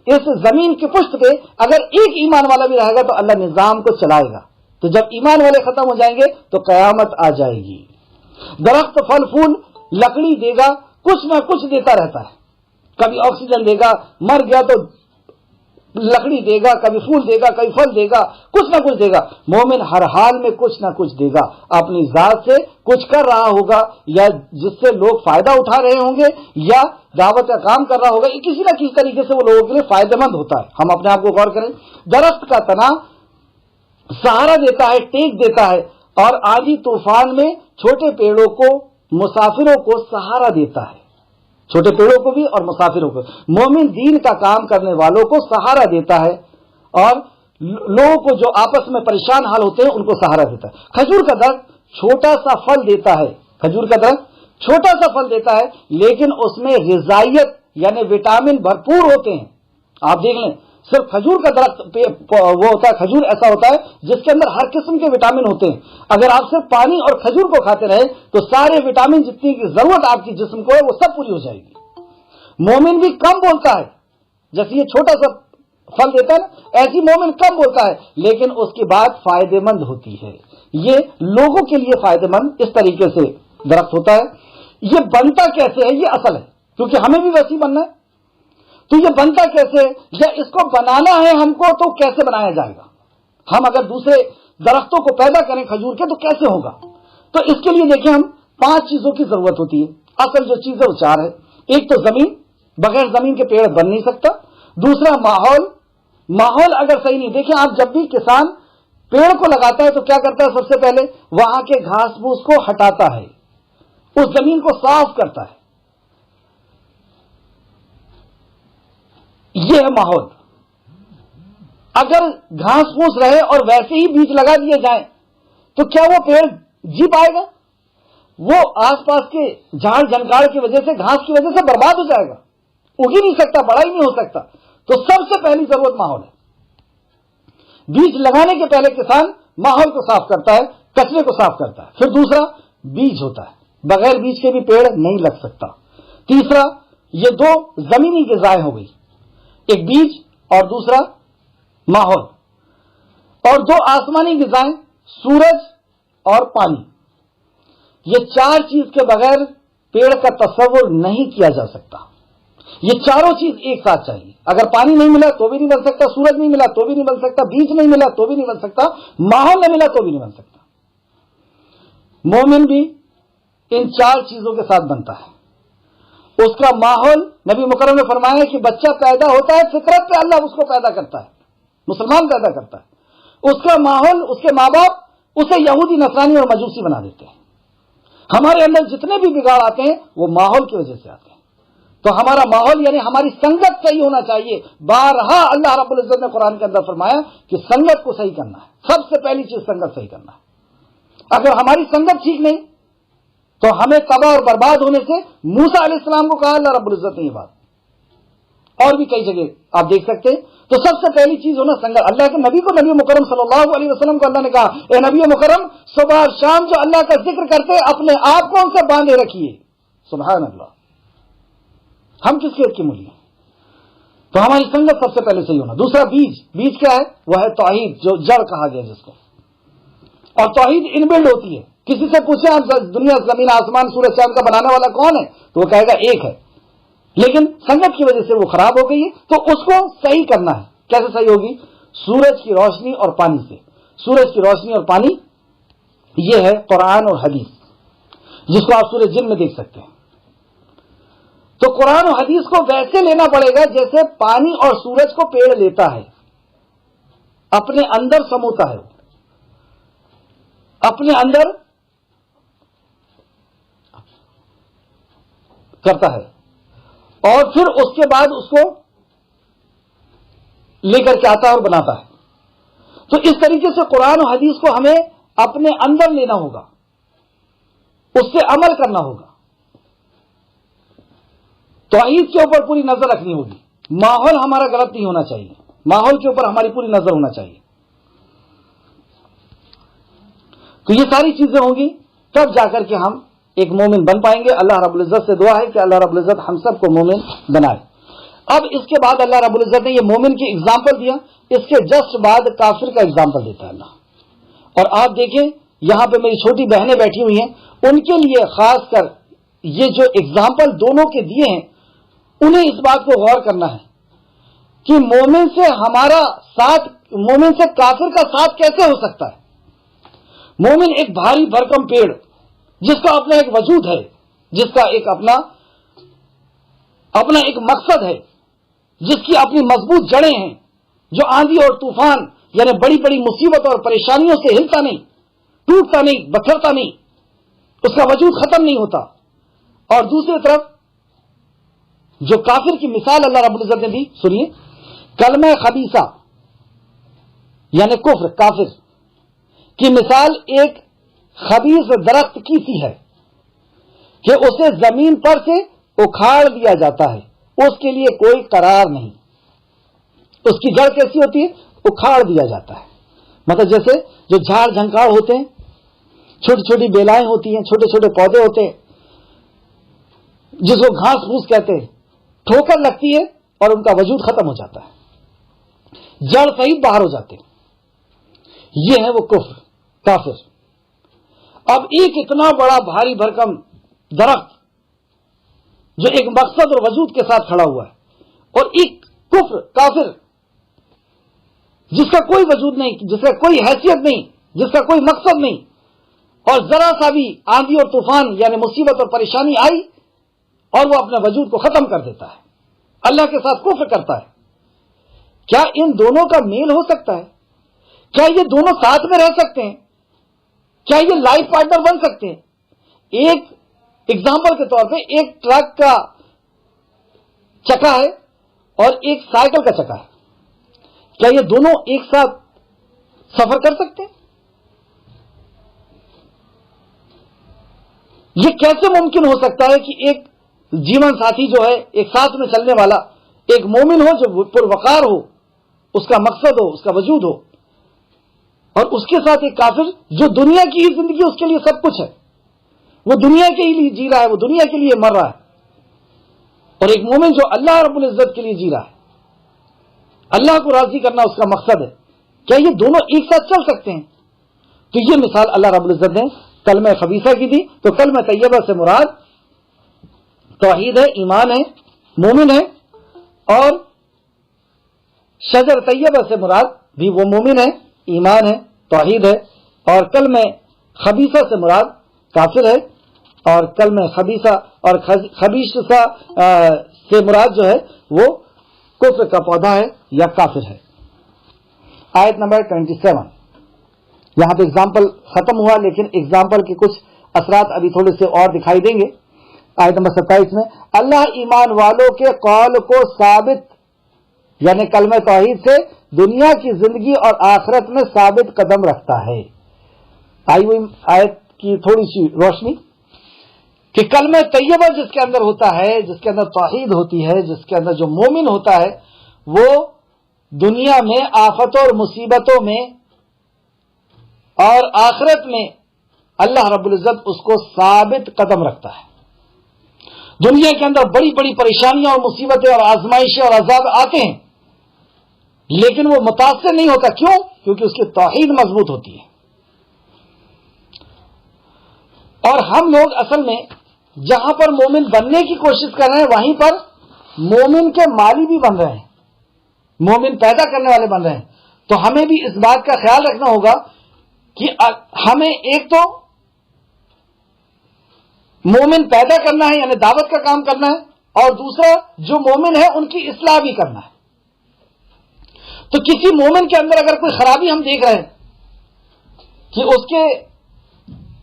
اس زمین کی پشت پہ اگر ایک ایمان والا بھی رہے گا تو اللہ نظام کو چلائے گا۔ تو جب ایمان والے ختم ہو جائیں گے تو قیامت آ جائے گی۔ درخت پھل پھول لکڑی دے گا، کچھ نہ کچھ دیتا رہتا ہے، کبھی آکسیجن دے گا، مر گیا تو لکڑی دے گا، کبھی پھول دے گا، کبھی پھل دے گا، کچھ نہ کچھ دے گا۔ مومن ہر حال میں کچھ نہ کچھ دے گا، اپنی ذات سے کچھ کر رہا ہوگا یا جس سے لوگ فائدہ اٹھا رہے ہوں گے یا دعوت کا کام کر رہا ہوگا، کسی نہ کسی طریقے سے وہ لوگوں کے لیے فائدہ مند ہوتا ہے۔ ہم اپنے آپ کو غور کریں، درخت کا تنا سہارا دیتا ہے، ٹیک دیتا ہے، اور آندھی طوفان میں چھوٹے پیڑوں کو، مسافروں کو سہارا دیتا ہے، چھوٹے پیڑوں کو بھی اور مسافروں کو۔ مومن دین کا کام کرنے والوں کو سہارا دیتا ہے اور لوگوں کو جو آپس میں پریشان حال ہوتے ہیں ان کو سہارا دیتا ہے۔ کھجور کا درخت چھوٹا سا پھل دیتا ہے، کھجور کا درخت چھوٹا سا پھل دیتا ہے لیکن اس میں غذائیت یعنی وٹامن بھرپور ہوتے ہیں۔ آپ دیکھ لیں، صرف کھجور کا درخت وہ ہوتا ہے، کھجور ایسا ہوتا ہے جس کے اندر ہر قسم کے وٹامن ہوتے ہیں۔ اگر آپ صرف پانی اور کھجور کو کھاتے رہے تو سارے وٹامن جتنی کی ضرورت آپ کی جسم کو ہے وہ سب پوری ہو جائے گی۔ مومن بھی کم بولتا ہے، جیسے یہ چھوٹا سا پھل دیتا ہے نا، ایسی مومن کم بولتا ہے لیکن اس کی بات فائدے مند ہوتی ہے۔ یہ لوگوں کے لیے فائدے مند اس طریقے سے درخت ہوتا ہے۔ یہ بنتا کیسے ہے یہ اصل ہے، کیونکہ ہمیں بھی ویسے بننا ہے۔ تو یہ بنتا کیسے ہے یا اس کو بنانا ہے ہم کو تو کیسے بنایا جائے گا؟ ہم اگر دوسرے درختوں کو پیدا کریں کھجور کے تو کیسے ہوگا؟ تو اس کے لیے دیکھیں، ہم 5 چیزوں کی ضرورت ہوتی ہے۔ اصل جو چیز ہے وہ 4 ہے۔ ایک تو زمین، بغیر زمین کے پیڑ بن نہیں سکتا۔ دوسرا ماحول اگر صحیح نہیں، دیکھیں آپ جب بھی کسان پیڑ کو لگاتا ہے تو کیا کرتا ہے؟ سب سے پہلے وہاں کے گھاس پھوس کو ہٹاتا ہے، اس زمین کو صاف کرتا ہے۔ یہ ہے ماحول۔ اگر گھاس پھوس رہے اور ویسے ہی بیج لگا دیے جائیں تو کیا وہ پیڑ جی پائے گا؟ وہ آس پاس کے جھاڑ جھنکاڑ کی وجہ سے، گھاس کی وجہ سے برباد ہو جائے گا، اگ ہی نہیں سکتا، بڑا ہی نہیں ہو سکتا۔ تو سب سے پہلی ضرورت ماحول ہے۔ بیج لگانے کے پہلے کسان ماحول کو صاف کرتا ہے، کچرے کو صاف کرتا ہے۔ پھر دوسرا بیج ہوتا ہے، بغیر بیج کے بھی پیڑ نہیں لگ سکتا۔ تیسرا، یہ 2 زمینی غذائیں ہو گئی، ایک بیج اور دوسرا ماحول، اور 2 آسمانی غذائیں، سورج اور پانی۔ یہ 4 چیز کے بغیر پیڑ کا تصور نہیں کیا جا سکتا۔ یہ چاروں چیز ایک ساتھ چاہیے۔ اگر پانی نہیں ملا تو بھی نہیں بن سکتا، سورج نہیں ملا تو بھی نہیں بن سکتا، بیج نہیں ملا تو بھی نہیں بن سکتا، ماحول نہیں ملا تو بھی نہیں بن سکتا۔ مومن بھی ان 4 چیزوں کے ساتھ بنتا ہے۔ اس کا ماحول، نبی مکرم نے فرمایا کہ بچہ پیدا ہوتا ہے فطرت پہ اللہ اس کو پیدا کرتا ہے، مسلمان پیدا کرتا ہے۔ اس کا ماحول، اس کے ماں باپ اسے یہودی، نصرانی اور مجوسی بنا دیتے ہیں۔ ہمارے اندر جتنے بھی بگاڑ آتے ہیں وہ ماحول کی وجہ سے آتے ہیں۔ تو ہمارا ماحول یعنی ہماری سنگت صحیح ہونا چاہیے۔ بارہا اللہ رب العزت نے قرآن کے اندر فرمایا کہ سنگت کو صحیح کرنا ہے، سب سے پہلی چیز سنگت صحیح کرنا ہے۔ اگر ہماری سنگت ٹھیک نہیں تو ہمیں تباہ اور برباد ہونے سے، موسیٰ علیہ السلام کو کہا اللہ رب العزت نے یہ بات، اور بھی کئی جگہ آپ دیکھ سکتے ہیں۔ تو سب سے پہلی چیز ہونا سنگت۔ اللہ کے نبی کو، نبی مکرم صلی اللہ علیہ وسلم کو اللہ نے کہا، اے نبی مکرم، صبح اور شام جو اللہ کا ذکر کرتے اپنے آپ کو ان سے باندھے رکھیے۔ سبحان اللہ، ہم کس کھیت کی مولی ہیں؟ تو ہماری سنگت سب سے پہلے صحیح ہونا۔ دوسرا بیج کیا ہے؟ وہ ہے توحید، جو جڑ کہا گیا جس کو، اور توحید انبلڈ ہوتی ہے۔ کسی سے پوچھیں آپ دنیا، زمین، آسمان، سورج، چاند کا بنانے والا کون ہے تو وہ کہے گا ایک ہے، لیکن سنگت کی وجہ سے وہ خراب ہو گئی ہے، تو اس کو صحیح کرنا ہے. کیسے صحیح ہوگی؟ سورج کی روشنی اور پانی سے. سورج کی روشنی اور پانی یہ ہے قرآن اور حدیث، جس کو آپ سورہ جن میں دیکھ سکتے ہیں. تو قرآن و حدیث کو ویسے لینا پڑے گا جیسے پانی اور سورج کو پیڑ لیتا ہے، اپنے اندر سموتا ہے، اپنے اندر کرتا ہے، اور پھر اس کے بعد اس کو لے کر کے آتا ہے اور بناتا ہے. تو اس طریقے سے قرآن و حدیث کو ہمیں اپنے اندر لینا ہوگا، اس سے عمل کرنا ہوگا، توحید کے اوپر پوری نظر رکھنی ہوگی. ماحول ہمارا غلط نہیں ہونا چاہیے، ماحول کے اوپر ہماری پوری نظر ہونا چاہیے. تو یہ ساری چیزیں ہوں گی تب جا کر کے ہم ایک مومن بن پائیں گے. اللہ رب العزت سے دعا ہے کہ اللہ رب العزت ہم سب کو مومن بنائے. اب اس کے بعد اللہ رب العزت نے یہ مومن کی اگزامپل دیا، اس کے جسٹ بعد کافر کا اگزامپل دیتا ہے اللہ. اور آپ دیکھیں یہاں پہ میری چھوٹی بہنیں بیٹھی ہوئی ہیں، ان کے لیے خاص کر یہ جو اگزامپل دونوں کے دیے ہیں، انہیں اس بات کو غور کرنا ہے کہ مومن سے ہمارا ساتھ، مومن سے کافر کا ساتھ کیسے ہو سکتا ہے. مومن ایک بھاری بھرکم پیڑ جس کا اپنا ایک وجود ہے، جس کا ایک اپنا ایک مقصد ہے، جس کی اپنی مضبوط جڑیں ہیں، جو آندھی اور طوفان یعنی بڑی بڑی مصیبتوں اور پریشانیوں سے ہلتا نہیں، ٹوٹتا نہیں، بکھرتا نہیں، اس کا وجود ختم نہیں ہوتا. اور دوسری طرف جو کافر کی مثال اللہ رب العزت نے دی، سنیے، کلمہ خبیثہ یعنی کفر، کافر کی مثال ایک خبیث درخت کی سی ہے کہ اسے زمین پر سے اکھاڑ دیا جاتا ہے، اس کے لیے کوئی قرار نہیں. اس کی جڑ کیسی ہوتی ہے؟ اکھاڑ دیا جاتا ہے. مطلب جیسے جو جھاڑ جھنکاڑ ہوتے ہیں، چھوٹی چھوٹی بیلائیں ہوتی ہیں، چھوٹے چھوٹے پودے ہوتے ہیں جس کو گھاس پھوس کہتے ہیں، ٹھوکر لگتی ہے اور ان کا وجود ختم ہو جاتا ہے، جڑ سہی باہر ہو جاتے ہیں. یہ ہے وہ کفر، کافر. اب ایک اتنا بڑا بھاری بھرکم درخت جو ایک مقصد اور وجود کے ساتھ کھڑا ہوا ہے، اور ایک کفر، کافر جس کا کوئی وجود نہیں، جس کا کوئی حیثیت نہیں، جس کا کوئی مقصد نہیں، اور ذرا سا بھی آندھی اور طوفان یعنی مصیبت اور پریشانی آئی اور وہ اپنے وجود کو ختم کر دیتا ہے، اللہ کے ساتھ کفر کرتا ہے. کیا ان دونوں کا میل ہو سکتا ہے؟ کیا یہ دونوں ساتھ میں رہ سکتے ہیں؟ کیا یہ لائف پارٹنر بن سکتے ہیں؟ ایک ایگزامپل کے طور پہ ایک ٹرک کا چکا ہے اور ایک سائیکل کا چکا ہے، کیا یہ دونوں ایک ساتھ سفر کر سکتے ہیں؟ یہ کیسے ممکن ہو سکتا ہے کہ ایک جیون ساتھی جو ہے، ایک ساتھ میں چلنے والا ایک مومن ہو جو پروقار ہو، اس کا مقصد ہو، اس کا وجود ہو، اور اس کے ساتھ ایک کافر جو دنیا کی ہی زندگی اس کے لیے سب کچھ ہے، وہ دنیا کے لیے جی رہا ہے، وہ دنیا کے لیے مر رہا ہے، اور ایک مومن جو اللہ رب العزت کے لیے جی رہا ہے، اللہ کو راضی کرنا اس کا مقصد ہے. کیا یہ دونوں ایک ساتھ چل سکتے ہیں؟ تو یہ مثال اللہ رب العزت نے کلمہ خبیثہ کی دی. تو کلمہ طیبہ سے مراد توحید ہے، ایمان ہے، مومن ہے، اور شجر طیبہ سے مراد بھی وہ مومن ہے، ایمان ہے، توحید ہے. اور کلمہ خبیثہ سے مراد کافر ہے، اور کلمہ خبیثہ اور خبیثہ سے مراد جو ہے وہ کفر کا پودا ہے یا کافر ہے. آیت نمبر 27. یہاں پہ اگزامپل ختم ہوا، لیکن اگزامپل کے کچھ اثرات ابھی تھوڑے سے اور دکھائی دیں گے. آیت نمبر 27 میں اللہ ایمان والوں کے قول کو ثابت یعنی کلمہ توحید سے دنیا کی زندگی اور آخرت میں ثابت قدم رکھتا ہے. آئی ہوئی آیت کی تھوڑی سی روشنی کہ کلمہ طیبہ جس کے اندر ہوتا ہے، جس کے اندر توحید ہوتی ہے، جس کے اندر جو مومن ہوتا ہے، وہ دنیا میں آفتوں اور مصیبتوں میں اور آخرت میں اللہ رب العزت اس کو ثابت قدم رکھتا ہے. دنیا کے اندر بڑی بڑی پریشانیاں اور مصیبتیں اور آزمائشیں اور عذاب آتے ہیں، لیکن وہ متاثر نہیں ہوتا. کیوں؟ کیونکہ اس کی توحید مضبوط ہوتی ہے. اور ہم لوگ اصل میں جہاں پر مومن بننے کی کوشش کر رہے ہیں، وہیں پر مومن کے مالی بھی بن رہے ہیں، مومن پیدا کرنے والے بن رہے ہیں، تو ہمیں بھی اس بات کا خیال رکھنا ہوگا کہ ہمیں ایک تو مومن پیدا کرنا ہے یعنی دعوت کا کام کرنا ہے، اور دوسرا جو مومن ہے ان کی اصلاح بھی کرنا ہے۔ تو کسی مومن کے اندر اگر کوئی خرابی ہم دیکھ رہے ہیں کہ اس کے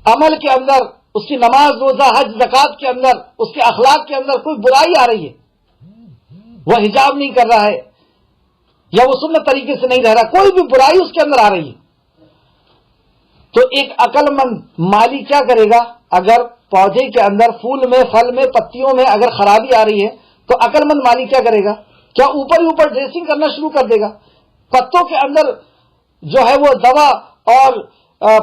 عمل کے اندر، اس کی نماز روزہ حج زکات کے اندر، اس کے اخلاق کے اندر کوئی برائی آ رہی ہے، وہ حجاب نہیں کر رہا ہے یا وہ سنت طریقے سے نہیں رہ رہا، کوئی بھی برائی اس کے اندر آ رہی ہے، تو ایک عقل مند مالی کیا کرے گا؟ اگر پودے کے اندر پھول میں، پھل میں، پتیوں میں اگر خرابی آ رہی ہے تو عقل مند مالی کیا کرے گا؟ کیا اوپر ہی اوپر ڈریسنگ کرنا شروع کر دے گا؟ پتوں کے اندر جو ہے وہ دوا اور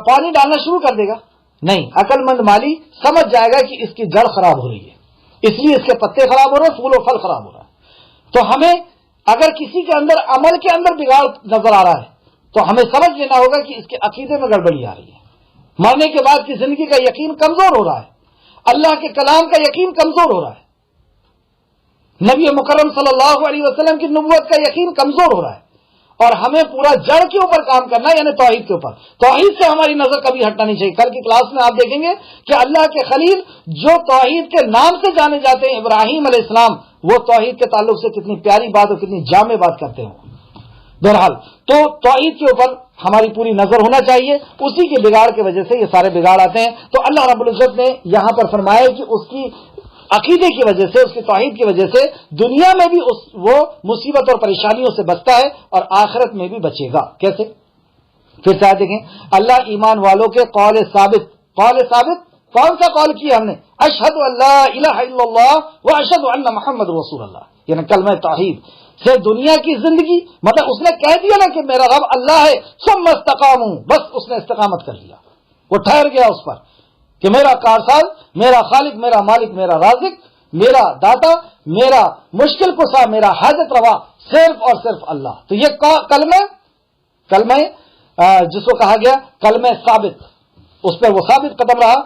پانی ڈالنا شروع کر دے گا؟ نہیں، عقل مند مالی سمجھ جائے گا کہ اس کی جڑ خراب ہو رہی ہے، اس لیے اس کے پتے خراب ہو رہے ہیں، پھول و پھل خراب ہو رہا ہے۔ تو ہمیں اگر کسی کے اندر عمل کے اندر بگاڑ نظر آ رہا ہے تو ہمیں سمجھ لینا ہوگا کہ اس کے عقیدے میں گڑبڑی آ رہی ہے، مرنے کے بعد کی زندگی کا یقین کمزور ہو رہا ہے، اللہ کے کلام کا یقین کمزور ہو رہا ہے، نبی مکرم صلی اللہ علیہ وسلم کی نبوت کا یقین کمزور ہو رہا ہے، اور ہمیں پورا جڑ کے اوپر کام کرنا ہے یعنی توحید کے اوپر۔ توحید سے ہماری نظر کبھی ہٹنا نہیں چاہیے۔ کل کی کلاس میں آپ دیکھیں گے کہ اللہ کے خلیل جو توحید کے نام سے جانے جاتے ہیں، ابراہیم علیہ السلام، وہ توحید کے تعلق سے کتنی پیاری بات اور کتنی جامع بات کرتے ہیں۔ بہرحال تو توحید کے اوپر ہماری پوری نظر ہونا چاہیے، اسی کے بگاڑ کی وجہ سے یہ سارے بگاڑ آتے ہیں۔ تو اللہ رب العزت نے یہاں پر فرمایا کہ اس کی عقیدے کی وجہ سے، اس کی توحید کی وجہ سے دنیا میں بھی وہ مصیبت اور پریشانیوں سے بچتا ہے اور آخرت میں بھی بچے گا۔ کیسے؟ پھر سے دیکھیں، اللہ ایمان والوں کے قول ثابت کون سا قول کیا ہم نے؟ اشہد ان لا الہ الا اللہ و اشہد ان محمد رسول اللہ، یعنی کلمہ توحید سے دنیا کی زندگی، مطلب اس نے کہہ دیا نا کہ میرا رب اللہ ہے، ثم استقاموا، بس اس نے استقامت کر لیا، وہ ٹھہر گیا اس پر کہ میرا کارساز، میرا خالق، میرا مالک، میرا رازق، میرا داتا، میرا مشکل کشا، میرا حاجت روا صرف اور صرف اللہ۔ تو یہ کلمہ جس کو کہا گیا کلمہ ثابت، اس پر وہ ثابت قدم رہا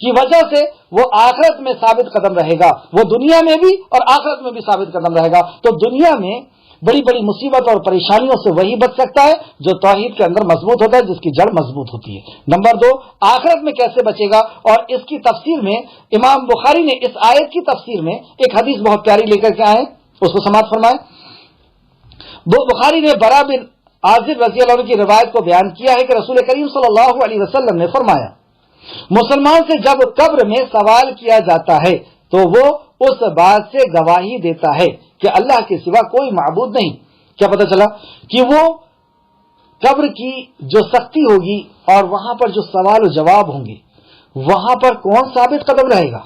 کی وجہ سے وہ آخرت میں ثابت قدم رہے گا، وہ دنیا میں بھی اور آخرت میں بھی ثابت قدم رہے گا۔ تو دنیا میں بڑی بڑی مصیبت اور پریشانیوں سے وہی بچ سکتا ہے جو توحید کے اندر مضبوط ہوتا ہے، جس کی جڑ مضبوط ہوتی ہے۔ نمبر 2، آخرت میں کیسے بچے گا؟ اور اس کی تفسیر میں امام بخاری نے اس آیت کی تفسیر میں ایک حدیث بہت پیاری لے کر کے آئے، اس کو سماعت فرمائیں۔ بخاری نے برا بن عازب رضی اللہ عنہ کی روایت کو بیان کیا ہے کہ رسول کریم صلی اللہ علیہ وسلم نے فرمایا، مسلمان سے جب قبر میں سوال کیا جاتا ہے تو وہ اس بات سے گواہی دیتا ہے کہ اللہ کے سوا کوئی معبود نہیں۔ کیا پتہ چلا؟ کہ وہ قبر کی جو سختی ہوگی اور وہاں پر جو سوال و جواب ہوں گے، وہاں پر کون ثابت قدم رہے گا؟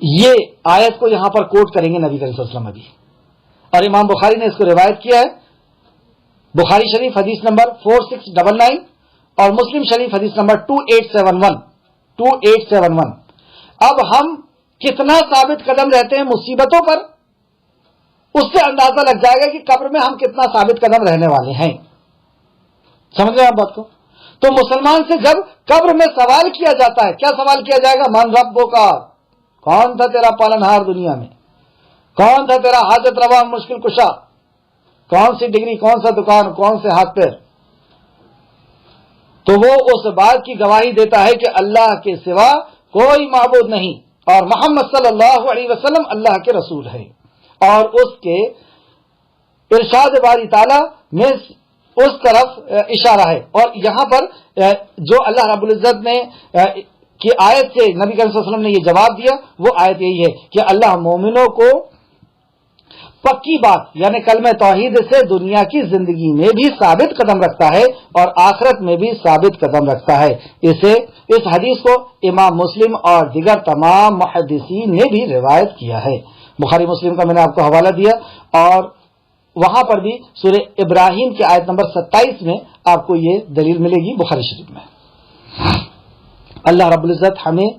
یہ آیت کو یہاں پر کوٹ کریں گے نبی کریم صلی اللہ علیہ وسلم ابھی، اور امام بخاری نے اس کو روایت کیا ہے، بخاری شریف حدیث نمبر 4699 اور مسلم شریف حدیث نمبر 2871۔ اب ہم کتنا ثابت قدم رہتے ہیں مصیبتوں پر، اس سے اندازہ لگ جائے گا کہ قبر میں ہم کتنا ثابت قدم رہنے والے ہیں۔ سمجھ رہے ہیں آپ بات کو؟ تو مسلمان سے جب قبر میں سوال کیا جاتا ہے، کیا سوال کیا جائے گا؟ من ربو کا، کون تھا تیرا پالنہار دنیا میں، کون تھا تیرا حاجت روا مشکل کشا، کون سی ڈگری، کون سا دکان، کون سے ہاتھ پیر؟ تو وہ اس بات کی گواہی دیتا ہے کہ اللہ کے سوا کوئی معبود نہیں اور محمد صلی اللہ علیہ وسلم اللہ کے رسول ہے، اور اس کے ارشاد باری تعالی میں اس طرف اشارہ ہے۔ اور یہاں پر جو اللہ رب العزت نے کی آیت سے نبی کریم صلی اللہ علیہ وسلم نے یہ جواب دیا، وہ آیت یہی ہے کہ اللہ مومنوں کو پکی بات یعنی کلمہ توحید سے دنیا کی زندگی میں بھی ثابت قدم رکھتا ہے اور آخرت میں بھی ثابت قدم رکھتا ہے۔ اس حدیث کو امام مسلم اور دیگر تمام محدثین نے بھی روایت کیا ہے۔ بخاری مسلم کا میں نے آپ کو حوالہ دیا، اور وہاں پر بھی سورہ ابراہیم کی آیت نمبر 27 میں آپ کو یہ دلیل ملے گی بخاری شریف میں۔ اللہ رب العزت ہمیں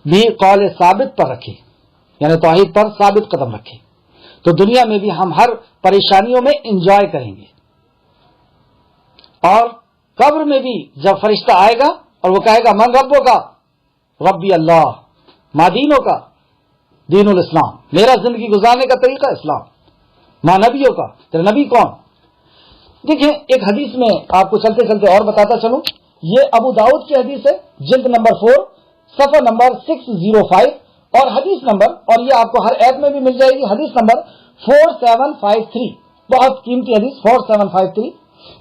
بھی قول ثابت پر رکھے، یعنی توحید پر ثابت قدم رکھے، تو دنیا میں بھی ہم ہر پریشانیوں میں انجوائے کریں گے، اور قبر میں بھی جب فرشتہ آئے گا اور وہ کہے گا من ربوں کا، ربی اللہ، مادینوں کا، دین الاسلام، میرا زندگی گزارنے کا طریقہ اسلام، ماں نبیوں کا، تیرا نبی کون؟ دیکھیں ایک حدیث میں آپ کو چلتے چلتے اور بتاتا چلوں، یہ ابو داؤد کی حدیث ہے، جلد نمبر 4 صفحہ نمبر 605 اور حدیث نمبر، اور یہ آپ کو ہر ایپ میں بھی مل جائے گی، حدیث نمبر 4753، بہت قیمتی حدیث 4753۔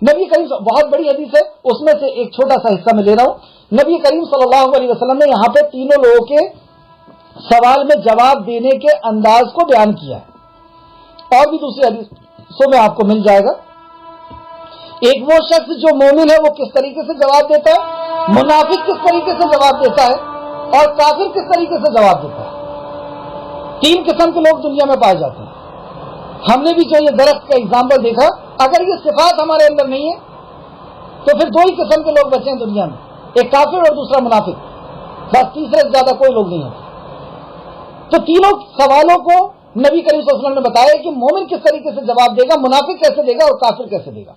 نبی کریم بہت بڑی حدیث ہے، اس میں سے ایک چھوٹا سا حصہ میں لے رہا ہوں۔ نبی کریم صلی اللہ علیہ وسلم نے یہاں پہ تینوں لوگوں کے سوال میں جواب دینے کے انداز کو بیان کیا ہے، اور بھی دوسری حدیثوں میں آپ کو مل جائے گا۔ ایک وہ شخص جو مومن ہے وہ کس طریقے سے جواب دیتا ہے، منافق کس طریقے سے جواب دیتا ہے، اور کافر کس طریقے سے جواب دیتا ہے۔ تین قسم کے لوگ دنیا میں پائے جاتے ہیں۔ ہم نے بھی جو یہ درخت کا ایگزامپل دیکھا، اگر یہ صفات ہمارے اندر نہیں ہے تو پھر دو ہی قسم کے لوگ بچے ہیں دنیا میں، ایک کافر اور دوسرا منافق، بس تیسرے سے زیادہ کوئی لوگ نہیں ہیں۔ تو تینوں سوالوں کو نبی کریم صلی اللہ علیہ وسلم نے بتایا کہ مومن کس طریقے سے جواب دے گا، منافق کیسے دے گا اور کافر کیسے دے گا۔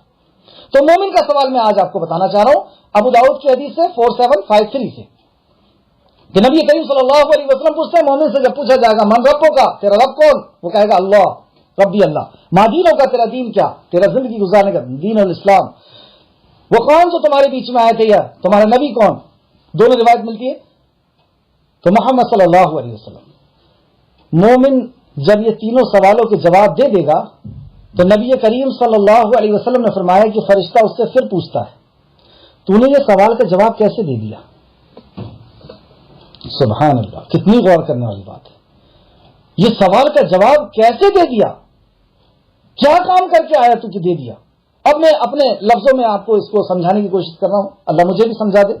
تو مومن کا سوال میں آج آپ کو بتانا چاہ رہا ہوں ابو داؤد کی حدیث سے 4753 سے، کہ نبی کریم صلی اللہ علیہ وسلم پوچھتے ہیں مومن سے، جب پوچھا جائے گا من ربوں کا، تیرا رب کون؟ وہ کہے گا اللہ، ربی اللہ۔ ما دینوں کا، تیرا دین کیا، تیرا زندگی گزارنے کا دین الاسلام۔ وہ کون جو تمہارے بیچ میں آئے تھے، یا تمہارا نبی کون؟ دونوں روایت ملتی ہے تو محمد صلی اللہ علیہ وسلم۔ مومن جب یہ تینوں سوالوں کے جواب دے دے گا تو نبی کریم صلی اللہ علیہ وسلم نے فرمایا کہ فرشتہ اس سے پھر پوچھتا ہے تو نے یہ سوال کا جواب کیسے دے دیا؟ سبحان اللہ، کتنی غور کرنے والی بات ہے، یہ سوال کا جواب کیسے دے دیا، کیا کام کر کے آیا تو کہ دے دیا۔ اب میں اپنے لفظوں میں آپ کو اس کو سمجھانے کی کوشش کر رہا ہوں، اللہ مجھے بھی سمجھا دے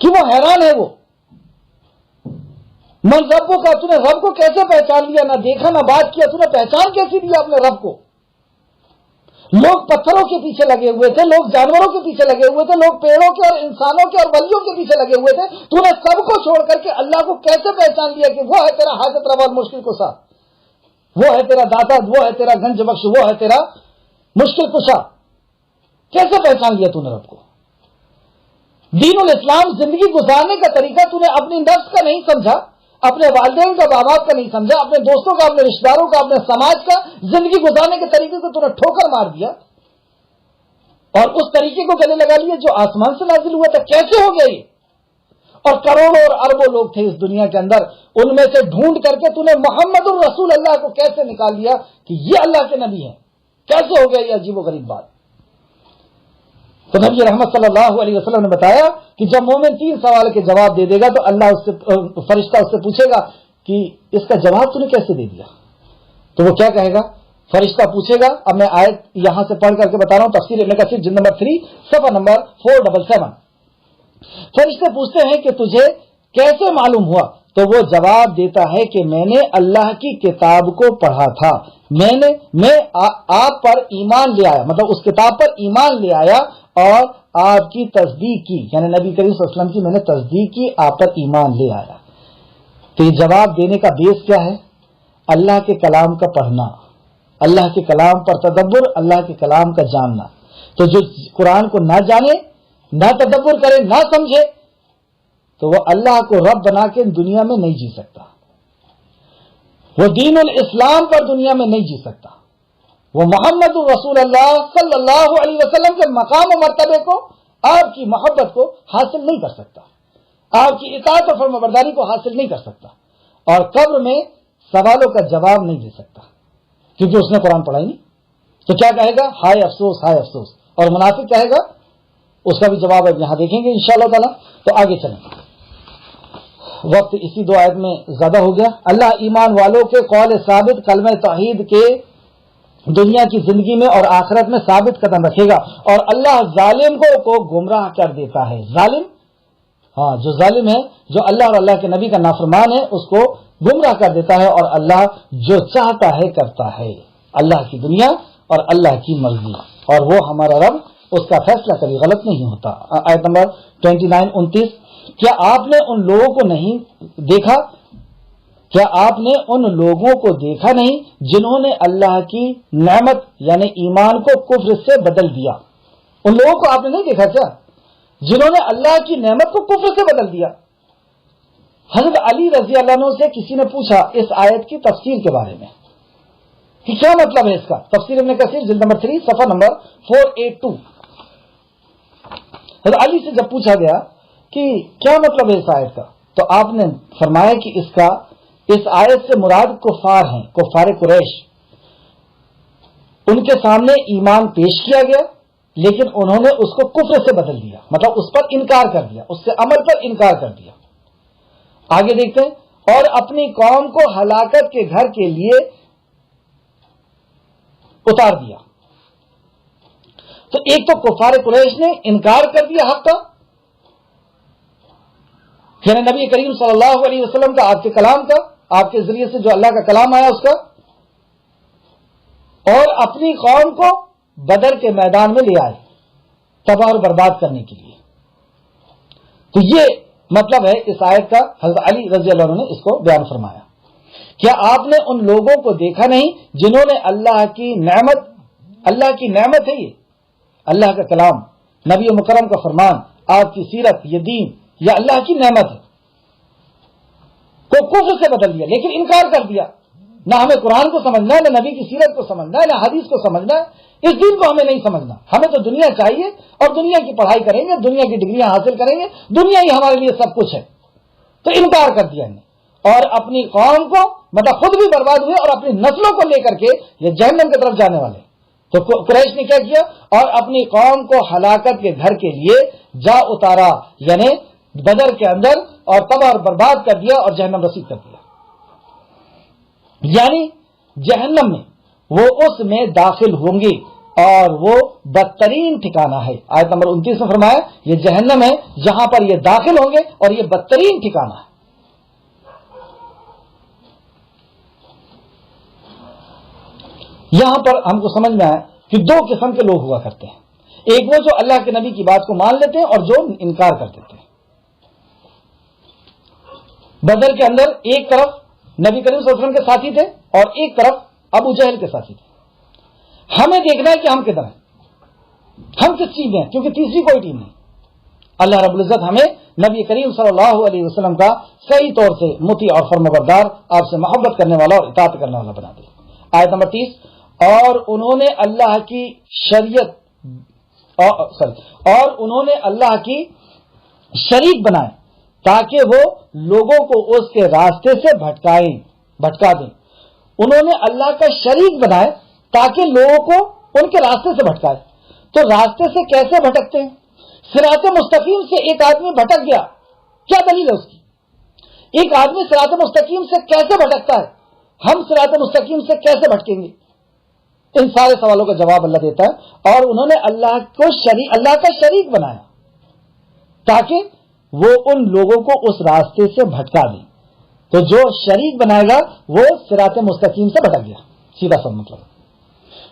کہ وہ حیران ہے۔ وہ من رب کا، تو نے رب کو کیسے پہچان لیا، نہ دیکھا نہ بات کیا، تو نے پہچان کیسے دیا اپنے رب کو؟ لوگ پتھروں کے پیچھے لگے ہوئے تھے، لوگ جانوروں کے پیچھے لگے ہوئے تھے، لوگ پیڑوں کے اور انسانوں کے اور ولیوں کے پیچھے لگے ہوئے تھے، تو نے سب کو چھوڑ کر کے اللہ کو کیسے پہچان لیا کہ وہ ہے تیرا حاجت روا اور مشکل کشا، وہ ہے تیرا داتا، وہ ہے تیرا گنج بخش، وہ ہے تیرا مشکل کشا؟ کیسے پہچان لیا تو نے رب کو؟ دین الاسلام زندگی گزارنے کا طریقہ تو نے اپنی نفس کا نہیں سمجھا، اپنے والدین کا، ماں باپ کا نہیں سمجھا، اپنے دوستوں کا، اپنے رشتہ داروں کا، اپنے سماج کا زندگی گزارنے کے طریقے کو تو نے ٹھوکر مار دیا اور اس طریقے کو گلے لگا لیا جو آسمان سے نازل ہوا تھا۔ کیسے ہو گیا یہ؟ اور کروڑوں اور اربوں لوگ تھے اس دنیا کے اندر، ان میں سے ڈھونڈ کر کے تو نے محمد الرسول اللہ کو کیسے نکال لیا کہ یہ اللہ کے نبی ہیں؟ کیسے ہو گیا یہ عجیب و غریب بات؟ تو نبی رحمت صلی اللہ علیہ وسلم نے بتایا کہ جب مومن تین سوال کے جواب دے دے گا تو اللہ اس سے، فرشتہ اس سے پوچھے گا کہ اس کا جواب تو نے کیسے دے دیا؟ تو وہ کیا کہے گا؟ فرشتہ پوچھے گا، اب میں آیت یہاں سے پڑھ کر کے بتا رہا ہوں، تفسیر ابن کثیر جلد نمبر 3 صفحہ نمبر 477۔ فرشتے پوچھتے ہیں کہ تجھے کیسے معلوم ہوا؟ تو وہ جواب دیتا ہے کہ میں نے اللہ کی کتاب کو پڑھا تھا، میں آپ پر ایمان لے آیا، مطلب اس کتاب پر ایمان لے آیا اور آپ کی تصدیق کی، یعنی نبی کریم صلی اللہ علیہ وسلم کی میں نے تصدیق کی، آپ پر ایمان لے آیا۔ تو یہ جواب دینے کا بیس کیا ہے؟ اللہ کے کلام کا پڑھنا، اللہ کے کلام پر تدبر، اللہ کے کلام کا جاننا۔ تو جو قرآن کو نہ جانے، نہ تدبر کرے، نہ سمجھے، تو وہ اللہ کو رب بنا کے دنیا میں نہیں جی سکتا، وہ دین الاسلام پر دنیا میں نہیں جی سکتا، وہ محمد رسول اللہ صلی اللہ علیہ وسلم کے مقام و مرتبے کو، آپ کی محبت کو حاصل نہیں کر سکتا، آپ کی اطاعت و فرمانبرداری کو حاصل نہیں کر سکتا، اور قبر میں سوالوں کا جواب نہیں دے سکتا کیونکہ اس نے قرآن پڑھا ہی نہیں۔ تو کیا کہے گا؟ ہائے افسوس، ہائے افسوس۔ اور منافق کہے گا، اس کا بھی جواب اب یہاں دیکھیں گے انشاءاللہ تعالی۔ تو آگے چلیں، وقت اسی دو آیت میں زیادہ ہو گیا۔ اللہ ایمان والوں کے قول ثابت کلمہ توحید کے دنیا کی زندگی میں اور آخرت میں ثابت قدم رکھے گا، اور اللہ ظالم کو گمراہ کر دیتا ہے۔ ظالم، ہاں، جو ظالم ہے، جو اللہ اور اللہ کے نبی کا نافرمان ہے، اس کو گمراہ کر دیتا ہے، اور اللہ جو چاہتا ہے کرتا ہے، اللہ کی دنیا اور اللہ کی مرضی، اور وہ ہمارا رب، اس کا فیصلہ کبھی غلط نہیں ہوتا۔ آیت نمبر 29-29، کیا آپ نے ان لوگوں کو نہیں دیکھا، کیا آپ نے ان لوگوں کو دیکھا نہیں جنہوں نے اللہ کی نعمت یعنی ایمان کو کفر سے بدل دیا؟ ان لوگوں کو آپ نے نہیں دیکھا کیا جنہوں نے اللہ کی نعمت کو کفر سے بدل دیا؟ حضرت علی رضی اللہ عنہ سے کسی نے پوچھا اس آیت کی تفسیر کے بارے میں کہ کیا مطلب ہے اس کا. تفسیر ابن کثیر جلد نمبر 3 صفحہ نمبر 482. حضرت علی سے جب پوچھا گیا کہ کیا مطلب ہے اس آیت کا، تو آپ نے فرمایا کہ اس آیت سے مراد کفار ہیں، کفار قریش. ان کے سامنے ایمان پیش کیا گیا لیکن انہوں نے اس کو کفر سے بدل دیا، مطلب اس پر انکار کر دیا، اس سے عمل پر انکار کر دیا. آگے دیکھتے ہیں. اور اپنی قوم کو ہلاکت کے گھر کے لیے اتار دیا. تو ایک تو کفار قریش نے انکار کر دیا حق کا، یعنی نبی کریم صلی اللہ علیہ وسلم کا، آپ کے کلام کا، آپ کے ذریعے سے جو اللہ کا کلام آیا اس کا، اور اپنی قوم کو بدر کے میدان میں لے آئے تباہ اور برباد کرنے کے لیے. تو یہ مطلب ہے اس آیت کا. حضرت علی رضی اللہ عنہ نے اس کو بیان فرمایا. کیا آپ نے ان لوگوں کو دیکھا نہیں جنہوں نے اللہ کی نعمت ہے، یہ اللہ کا کلام، نبی مکرم کا فرمان، آپ کی سیرت، یہ دین، یہ اللہ کی نعمت ہے، کو کفر سے بدل دیا لیکن انکار کر دیا. نہ ہمیں قرآن کو سمجھنا ہے، نہ نبی کی سیرت کو سمجھنا ہے، نہ حدیث کو سمجھنا ہے، اس دین کو ہمیں نہیں سمجھنا. ہمیں تو دنیا چاہیے اور دنیا کی پڑھائی کریں گے، دنیا کی ڈگریاں حاصل کریں گے، دنیا ہی ہمارے لیے سب کچھ ہے. تو انکار کر دیا انہیں اور اپنی قوم کو، مطلب خود بھی برباد ہوئے اور اپنی نسلوں کو لے کر کے یہ جہنم کی طرف جانے والے. تو قریش نے کیا کیا؟ اور اپنی قوم کو ہلاکت کے گھر کے لیے جا اتارا، یعنی بدر کے اندر، اور تباہ اور برباد کر دیا اور جہنم رسید کر دیا. یعنی جہنم میں وہ اس میں داخل ہوں گے اور وہ بدترین ٹھکانہ ہے. آیت نمبر 29 میں فرمایا یہ جہنم ہے جہاں پر یہ داخل ہوں گے اور یہ بدترین ٹھکانہ ہے. یہاں پر ہم کو سمجھ میں آیا کہ دو قسم کے لوگ ہوا کرتے ہیں. ایک وہ جو اللہ کے نبی کی بات کو مان لیتے ہیں اور جو انکار کر دیتے ہیں. بدر کے اندر ایک طرف نبی کریم صلی اللہ علیہ وسلم کے ساتھی تھے اور ایک طرف ابو جہل کے ساتھی تھے. ہمیں دیکھنا ہے کہ ہم کدھر ہیں، ہم کس چیز میں ہیں، کیونکہ تیسری کوئی ٹیم نہیں. اللہ رب العزت ہمیں نبی کریم صلی اللہ علیہ وسلم کا صحیح طور سے مطیع اور فرمانبردار، آپ سے محبت کرنے والا اور اطاعت کرنے والا بنا دے. آیت نمبر 30. اور انہوں نے اللہ کی شریک بنائے تاکہ وہ لوگوں کو اس کے راستے سے بھٹکا دیں. انہوں نے اللہ کا شریک بنائے تاکہ لوگوں کو ان کے راستے سے بھٹکائے. تو راستے سے کیسے بھٹکتے ہیں؟ صراط مستقیم سے ایک آدمی بھٹک گیا، کیا دلیل ہے اس کی؟ ایک آدمی صراط مستقیم سے کیسے بھٹکتا ہے؟ ہم صراط مستقیم سے کیسے بھٹکیں گے؟ ان سارے سوالوں کا جواب اللہ دیتا ہے. اور انہوں نے اللہ کا شریک بنایا تاکہ وہ ان لوگوں کو اس راستے سے بھٹکا دیں. تو جو شریک بنائے گا وہ صراط مستقیم سے بھٹک گیا. سیدھا سا مطلب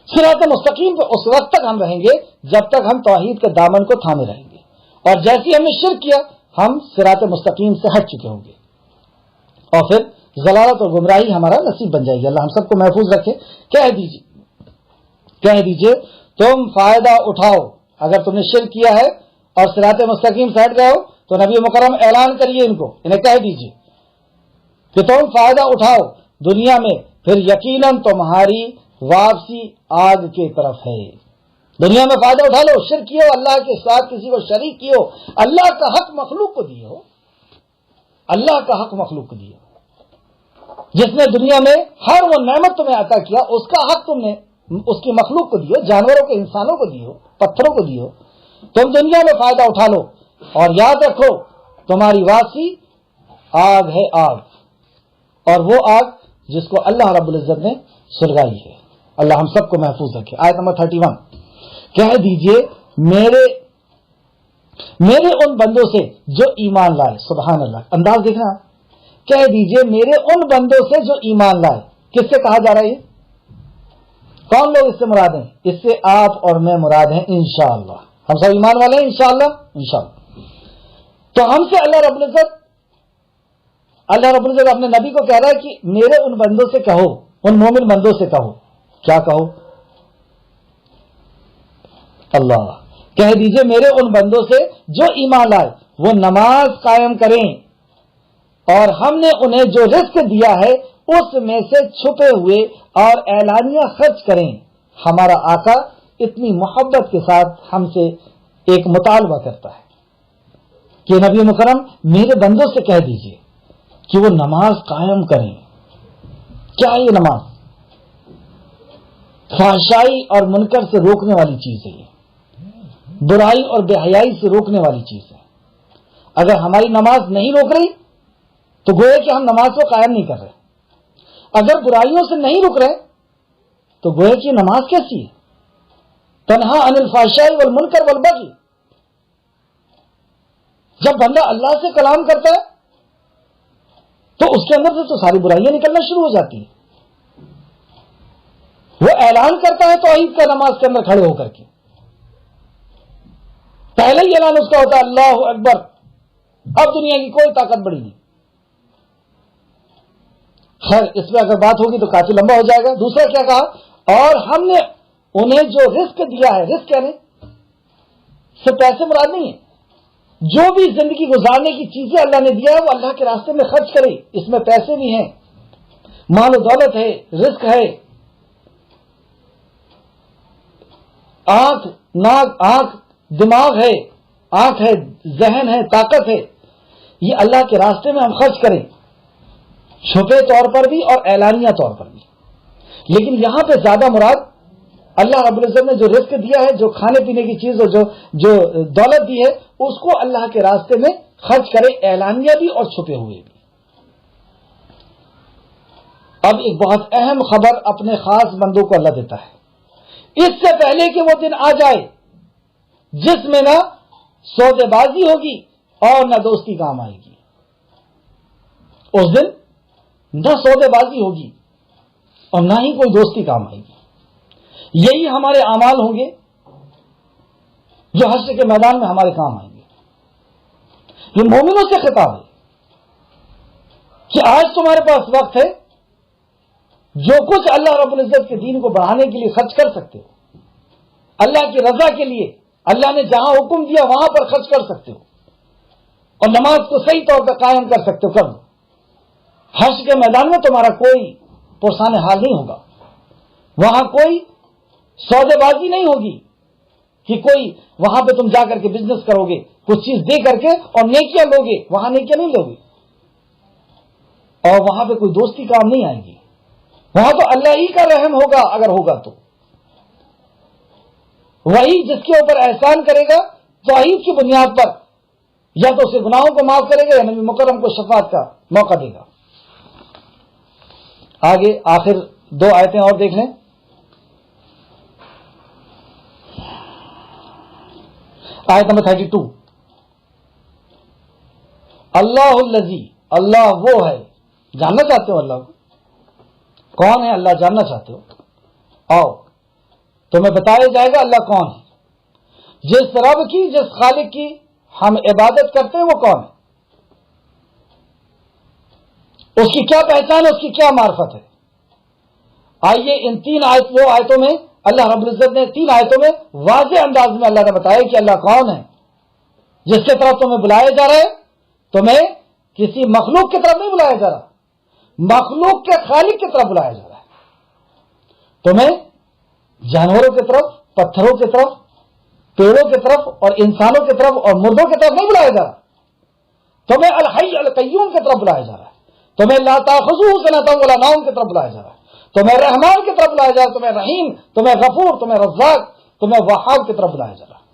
صراط مستقیم پہ اس وقت تک ہم رہیں گے جب تک ہم توحید کے دامن کو تھامے رہیں گے، اور جیسے ہم نے شرک کیا ہم صراط مستقیم سے ہٹ چکے ہوں گے اور پھر ضلالت اور گمراہی ہمارا نصیب بن جائے گی. اللہ ہم سب کو محفوظ رکھے. کہہ دیجئے تم فائدہ اٹھاؤ. اگر تم نے شرک کیا ہے اور صراط مستقیم سے ہٹ گئے ہو تو نبی مکرم اعلان کریے انہیں کہہ دیجئے کہ تم فائدہ اٹھاؤ دنیا میں، پھر یقیناً تمہاری واپسی آگ کی طرف ہے. دنیا میں فائدہ اٹھا لو، شرک کیے ہو، اللہ کے ساتھ کسی کو شریک کیے ہو، اللہ کا حق مخلوق کو دیے ہو، اللہ کا حق مخلوق کو دیے ہو. جس نے دنیا میں ہر وہ نعمت تمہیں عطا کیا اس کا حق تم نے اس کی مخلوق کو دیو، جانوروں کو، انسانوں کو دیو، پتھروں کو دیو. تم دنیا میں فائدہ اٹھا لو اور یاد رکھو تمہاری واپسی آگ ہے، آگ، اور وہ آگ جس کو اللہ رب العزت نے سلگائی ہے. اللہ ہم سب کو محفوظ رکھے. آیت نمبر 31. کہہ دیجئے میرے ان بندوں سے جو ایمان لائے. سبحان اللہ، انداز دیکھنا. کہہ دیجئے میرے ان بندوں سے جو ایمان لائے. کس سے کہا جا رہا ہے؟ کون لوگ اس سے مراد ہیں؟ اس سے آپ اور میں مراد ہیں انشاءاللہ. ہم سب ایمان والے ہیں انشاءاللہ. تو ہم سے اللہ رب العزت اپنے نبی کو کہہ رہا ہے کہ میرے ان بندوں سے کہو، ان مومن بندوں سے کہو. کیا کہو؟ اللہ کہہ دیجئے میرے ان بندوں سے جو ایمان لائے وہ نماز قائم کریں اور ہم نے انہیں جو رزق دیا ہے اس میں سے چھپے ہوئے اور اعلانیہ خرچ کریں. ہمارا آقا اتنی محبت کے ساتھ ہم سے ایک مطالبہ کرتا ہے کہ نبی مکرم میرے بندوں سے کہہ دیجئے کہ وہ نماز قائم کریں. کیا یہ نماز؟ فحشائی اور منکر سے روکنے والی چیز ہے، یہ برائی اور بے حیائی سے روکنے والی چیز ہے. اگر ہماری نماز نہیں روک رہی تو گویا کہ ہم نماز کو قائم نہیں کر رہے. اگر برائیوں سے نہیں رک رہے تو گویا کہ نماز کیسی ہے؟ تنہا عن الفحشاء والمنکر والبغی. جب بندہ اللہ سے کلام کرتا ہے تو اس کے اندر سے تو ساری برائیاں نکلنا شروع ہو جاتی ہیں. وہ اعلان کرتا ہے توحید کا نماز کے اندر کھڑے ہو کر کے. پہلے ہی اعلان اس کا ہوتا ہے اللہ اکبر، اب دنیا کی کوئی طاقت بڑی نہیں. خیر اس میں اگر بات ہوگی تو کافی لمبا ہو جائے گا. دوسرا کیا کہا؟ اور ہم نے انہیں جو رزق دیا ہے، رزق کہنے سے پیسے مراد نہیں ہے، جو بھی زندگی گزارنے کی چیزیں اللہ نے دیا ہے وہ اللہ کے راستے میں خرچ کرے. اس میں پیسے بھی ہیں، مال و دولت ہے، رزق ہے، آنکھ دماغ ہے، آنکھ ہے، ذہن ہے، طاقت ہے. یہ اللہ کے راستے میں ہم خرچ کریں، چھپے طور پر بھی اور اعلانیہ طور پر بھی. لیکن یہاں پہ زیادہ مراد اللہ رب العزت نے جو رزق دیا ہے، جو کھانے پینے کی چیز اور جو دولت دی ہے، اس کو اللہ کے راستے میں خرچ کرے، اعلانیہ بھی اور چھپے ہوئے بھی. اب ایک بہت اہم خبر اپنے خاص بندوں کو اللہ دیتا ہے، اس سے پہلے کہ وہ دن آ جائے جس میں نہ سودے بازی ہوگی اور نہ دوستی کام آئے گی. اس دن نہ سودے بازی ہوگی اور نہ ہی کوئی دوستی کام آئے گی. یہی ہمارے اعمال ہوں گے جو حشر کے میدان میں ہمارے کام آئیں گے. یہ مومنوں سے خطاب ہے کہ آج تمہارے پاس وقت ہے، جو کچھ اللہ رب العزت کے دین کو بڑھانے کے لیے خرچ کر سکتے ہو، اللہ کی رضا کے لیے اللہ نے جہاں حکم دیا وہاں پر خرچ کر سکتے ہو، اور نماز کو صحیح طور پر قائم کر سکتے ہو، کر دو. حشر کے میدان میں تمہارا کوئی پرسان حال نہیں ہوگا. وہاں کوئی سودے بازی نہیں ہوگی کہ کوئی وہاں پہ تم جا کر کے بزنس کرو گے کچھ چیز دے کر کے اور نیکیاں لوگے. وہاں نیکیاں نہیں لوگے اور وہاں پہ کوئی دوستی کام نہیں آئے گی. وہاں تو اللہ ہی کا رحم ہوگا، اگر ہوگا تو وہی جس کے اوپر احسان کرے گا توحید کی بنیاد پر، یا تو اسے گناہوں کو معاف کرے گا یا نبی مکرم کو شفاعت کا موقع دے گا. آگے آخر 2 آیتیں اور دیکھ لیں. آیت نمبر 32. اللہ الذی، اللہ وہ ہے. جاننا چاہتے ہو اللہ کو؟ کون ہے اللہ جاننا چاہتے ہو؟ آؤ تمہیں بتایا جائے گا اللہ کون ہے. جس رب کی، جس خالق کی ہم عبادت کرتے ہیں وہ کون ہے، اس کی کیا پہچان ہے، اس کی کیا معرفت ہے. آئیے ان 3 آیتوں میں اللہ رب العزت نے 3 آیتوں میں واضح انداز میں اللہ نے بتایا کہ اللہ کون ہے. جس کے طرف تمہیں بلایا جا رہا ہے، تمہیں کسی مخلوق کی طرف نہیں بلایا جا رہا، مخلوق کے خالق کی طرف بلایا جا رہا ہے. تمہیں جانوروں کی طرف، پتھروں کی طرف، پیڑوں کی طرف اور انسانوں کی طرف اور مردوں کی طرف نہیں بلایا جا رہا. تمہیں الحی القیوم کی طرف بلایا جا رہا ہے. تمہیں لا تاخذہ سنۃ ولا نوم کی طرف بلایا جا رہا ہے. تمہیں رحمان کی طرف بلایا جا رہا ہے، تمہیں رحیم، تمہیں غفور، تمہیں رزاق، تمہیں وہاب کی طرف بلایا جا رہا ہے.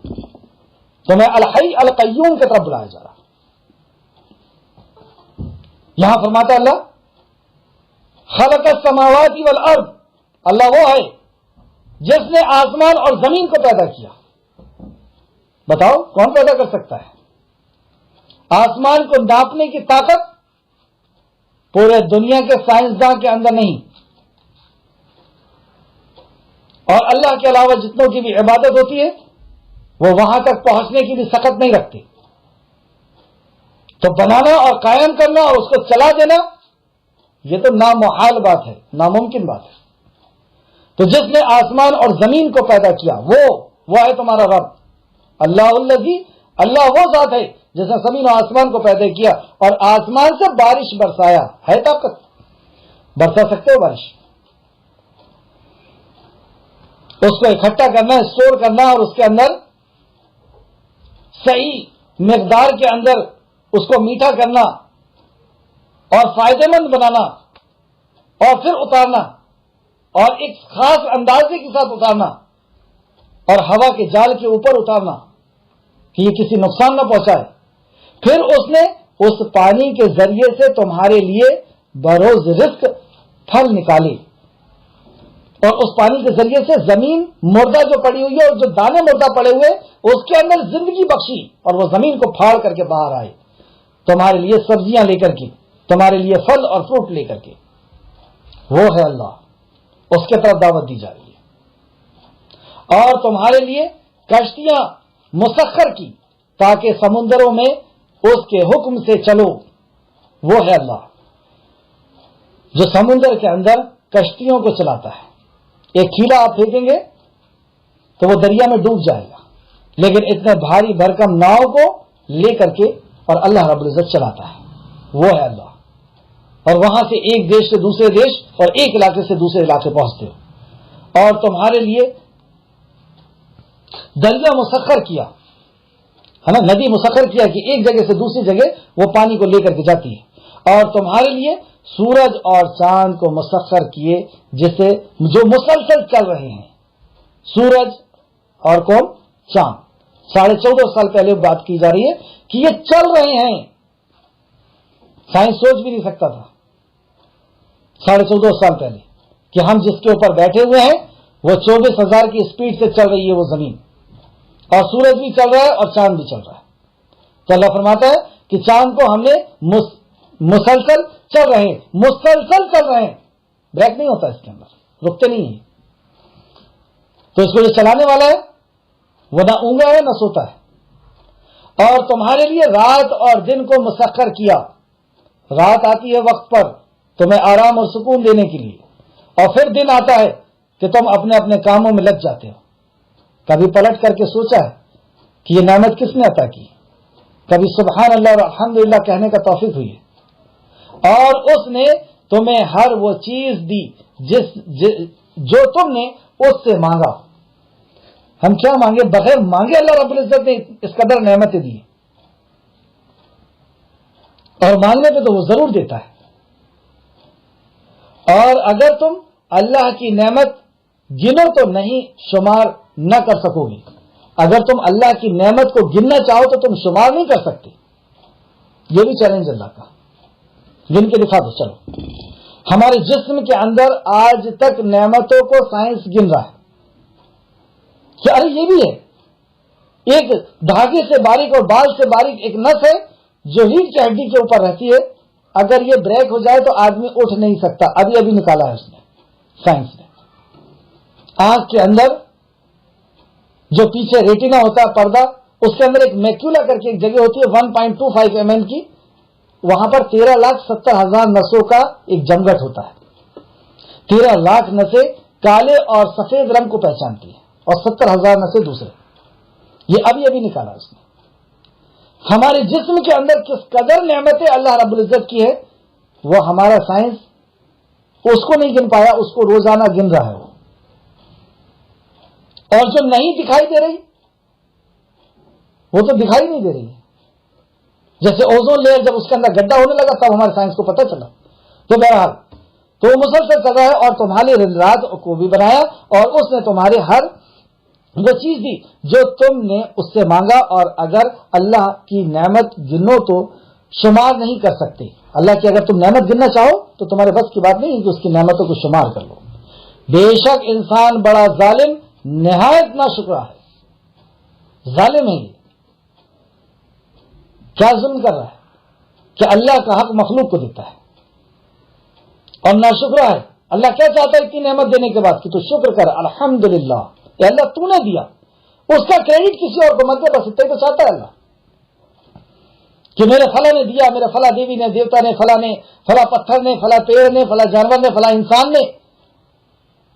تمہیں الحی القیوم کی طرف بلایا جا رہا ہے. یہاں فرماتا ہے اللہ خلق السماوات والارض، اللہ وہ ہے جس نے آسمان اور زمین کو پیدا کیا. بتاؤ کون پیدا کر سکتا ہے؟ آسمان کو ناپنے کی طاقت پورے دنیا کے سائنسداں کے اندر نہیں، اور اللہ کے علاوہ جتنوں کی بھی عبادت ہوتی ہے وہ وہاں تک پہنچنے کی بھی سخت نہیں رکھتے. تو بنانا اور قائم کرنا اور اس کو چلا دینا یہ تو نامحال بات ہے، ناممکن بات ہے. تو جس نے آسمان اور زمین کو پیدا کیا وہ ہے تمہارا رب. اللہ الذی، اللہ وہ ذات ہے جس نے زمین و آسمان کو پیدا کیا اور آسمان سے بارش برسایا، ہے طاقت؟ برسا سکتے ہو بارش؟ اس کو اکٹھا کرنا، اسٹور کرنا اور اس کے اندر صحیح مقدار کے اندر اس کو میٹھا کرنا اور فائدہ مند بنانا اور پھر اتارنا اور ایک خاص اندازے کے ساتھ اتارنا اور ہوا کے جال کے اوپر اتارنا کہ یہ کسی نقصان نہ پہنچائے. پھر اس نے اس پانی کے ذریعے سے تمہارے لیے بروز رزق پھل نکالے اور اس پانی کے ذریعے سے زمین مردہ جو پڑی ہوئی ہے اور جو دانے مردہ پڑے ہوئے اس کے اندر زندگی بخشی اور وہ زمین کو پھاڑ کر کے باہر آئے تمہارے لیے سبزیاں لے کر کے، تمہارے لیے پھل اور فروٹ لے کر کے. وہ ہے اللہ، اس کے طرف دعوت دی جا رہی ہے. اور تمہارے لیے کشتیاں مسخر کی تاکہ سمندروں میں اس کے حکم سے چلو. وہ ہے اللہ جو سمندر کے اندر کشتیوں کو چلاتا ہے. ایک کھیلا آپ پھینکیں گے تو وہ دریا میں ڈوب جائے گا، لیکن اتنے بھاری بھرکم ناؤ کو لے کر کے اور اللہ رب العزت چلاتا ہے. وہ ہے اللہ. اور وہاں سے ایک دیش سے دوسرے دیش اور ایک علاقے سے دوسرے علاقے پہنچتے ہو. اور تمہارے لیے دریا مسخر کیا ہے نا، ندی مسخر کیا کہ ایک جگہ سے دوسری جگہ وہ پانی کو لے کر کے جاتی ہے. اور تمہارے لیے سورج اور چاند کو مسخر کیے جسے جو مسلسل چل رہے ہیں. سورج اور کون؟ چاند. 14.5 سال پہلے بات کی جا رہی ہے کہ یہ چل رہے ہیں. سائنس سوچ بھی نہیں سکتا تھا 14.5 سال پہلے کہ ہم جس کے اوپر بیٹھے ہوئے ہیں وہ 24,000 کی اسپیڈ سے چل رہی ہے وہ زمین، اور سورج بھی چل رہا ہے اور چاند بھی چل رہا ہے. تو اللہ فرماتا ہے کہ چاند کو ہم نے مسلسل چل رہے ہیں، مسلسل چل رہے ہیں، بریک نہیں ہوتا اس کے اندر، رکتے نہیں ہیں. تو اس کو جو چلانے والا ہے وہ نہ اونگا ہے نہ سوتا ہے. اور تمہارے لیے رات اور دن کو مسخر کیا. رات آتی ہے وقت پر تمہیں آرام اور سکون دینے کے لیے، اور پھر دن آتا ہے کہ تم اپنے اپنے کاموں میں لگ جاتے ہو. کبھی پلٹ کر کے سوچا ہے کہ یہ نعمت کس نے عطا کی؟ کبھی سبحان اللہ اور الحمدللہ کہنے کا توفیق ہوئی ہے. اور اس نے تمہیں ہر وہ چیز دی جو تم نے اس سے مانگا. ہم کیا مانگے؟ بغیر مانگے اللہ رب العزت نے اس قدر نعمتیں دی، اور مانگنے پہ تو وہ ضرور دیتا ہے. اور اگر تم اللہ کی نعمت گنو تو نہیں شمار نہ کر سکو گی. اگر تم اللہ کی نعمت کو گننا چاہو تو تم شمار نہیں کر سکتے. یہ بھی چیلنج اللہ کا، گن کے دکھا دو. چلو، ہمارے جسم کے اندر آج تک نعمتوں کو سائنس گن رہا ہے کہ ارے یہ بھی ہے. ایک دھاگے سے باریک اور بال سے باریک ایک نس ہے جو ریڑھ کی ہڈی کے اوپر رہتی ہے. اگر یہ بریک ہو جائے تو آدمی اٹھ نہیں سکتا. ابھی نکالا ہے اس نے، سائنس نے. آنکھ کے اندر جو پیچھے ریٹینا ہوتا ہے پردہ، اس کے اندر ایک میکولا کر کے ایک جگہ ہوتی ہے 1.25 mm کی، وہاں پر 13,70,000 نسوں کا ایک جمگٹ ہوتا ہے. 13 لاکھ نسیں کالے اور سفید رنگ کو پہچانتی ہیں اور 70,000 نسیں دوسرے. یہ ابھی نکالا اس نے. ہمارے جسم کے اندر کس قدر نعمتیں اللہ رب العزت کی ہے وہ ہمارا سائنس اس کو نہیں گن پایا، اس کو روزانہ گن رہا ہے وہ. اور جو نہیں دکھائی دے رہی وہ تو دکھائی نہیں دے رہی. جیسے اوزون لیئر جب اس کے اندر گڈھا ہونے لگا تب ہمارے سائنس کو پتہ چلا. تو بہرحال تو وہ مسلسل چل رہا ہے. اور تمہارے رات کو بھی بنایا اور اس نے تمہارے ہر وہ چیز دی جو تم نے اس سے مانگا. اور اگر اللہ کی نعمت گنو تو شمار نہیں کر سکتے. اللہ کی اگر تم نعمت گننا چاہو تو تمہارے بس کی بات نہیں کہ اس کی نعمتوں کو شمار کر لو. بے شک انسان بڑا ظالم نہایت ناشکرا ہے. ظالم ہے. یہ کیا ظلم کر رہا ہے کہ اللہ کا حق مخلوق کو دیتا ہے اور ناشکرا ہے. اللہ کیا چاہتا ہے اتنی نعمت دینے کے بعد کہ تو شکر کر. الحمدللہ اے اللہ تو نے دیا، اس کا کریڈٹ کسی اور کو مت دے. بس اتنا تو چاہتا ہے اللہ کہ میرے فلاں نے دیا، میرے فلاں دیوی نے، دیوتا نے، فلاں نے، فلاں پتھر نے، فلاں پیڑ نے، فلاں جانور نے، فلاں انسان نے،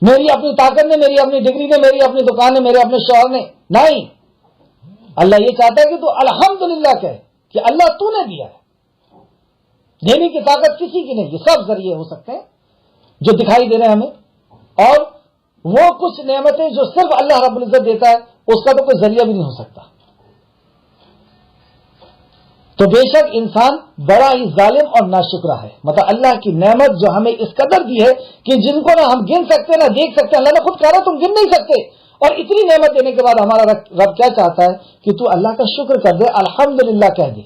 میری اپنی طاقت نے، میری اپنی ڈگری نے، میری اپنی دکان نے، میرے اپنے شوہر نے. نہیں، اللہ یہ چاہتا ہے کہ تو الحمدللہ کہے کہ اللہ تو نے دیا ہے، دینے کی طاقت کسی کی نہیں، یہ سب ذریعے ہو سکتے ہیں جو دکھائی دے رہے ہیں ہمیں، اور وہ کچھ نعمتیں جو صرف اللہ رب العزت دیتا ہے اس کا تو کوئی ذریعہ بھی نہیں ہو سکتا. تو بے شک انسان بڑا ہی ظالم اور ناشکرا ہے. مطلب اللہ کی نعمت جو ہمیں اس قدر دی ہے کہ جن کو نہ ہم گن سکتے نہ دیکھ سکتے، اللہ نے خود کہا تم گن نہیں سکتے، اور اتنی نعمت دینے کے بعد ہمارا رب کیا چاہتا ہے کہ تو اللہ کا شکر کر دے، الحمدللہ کہہ دے،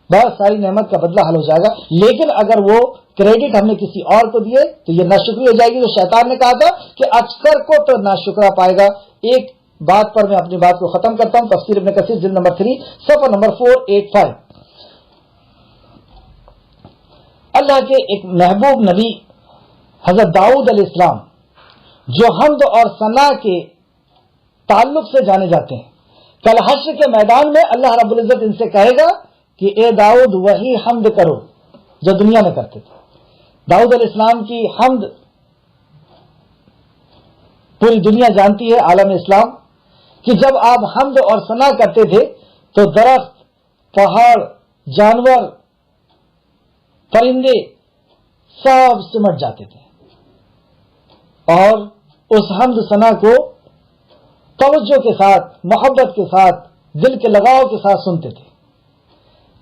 بس ساری نعمت کا بدلہ حل ہو جائے گا. لیکن اگر وہ کریڈٹ ہم نے کسی اور کو دیے تو یہ ناشکری ہو جائے گی. جو شیطان نے کہا تھا کہ اکثر کو تو ناشکرا پائے گا. ایک بات پر میں اپنی بات کو ختم کرتا ہوں. تفسیر ابن کثیر جلد نمبر 3 صفحہ نمبر 485. اللہ کے ایک محبوب نبی حضرت داؤد علیہ السلام جو حمد اور ثنا کے تعلق سے جانے جاتے ہیں، کل حشر کے میدان میں اللہ رب العزت ان سے کہے گا کہ اے داؤد وہی حمد کرو جو دنیا میں کرتے تھے. داؤد علیہ السلام کی حمد پوری دنیا جانتی ہے، عالم اسلام، کہ جب آپ حمد اور ثنا کرتے تھے تو درخت، پہاڑ، جانور، پرندے سب سمٹ جاتے تھے اور اس حمد ثنا کو توجہ کے ساتھ، محبت کے ساتھ، دل کے لگاؤ کے ساتھ سنتے تھے.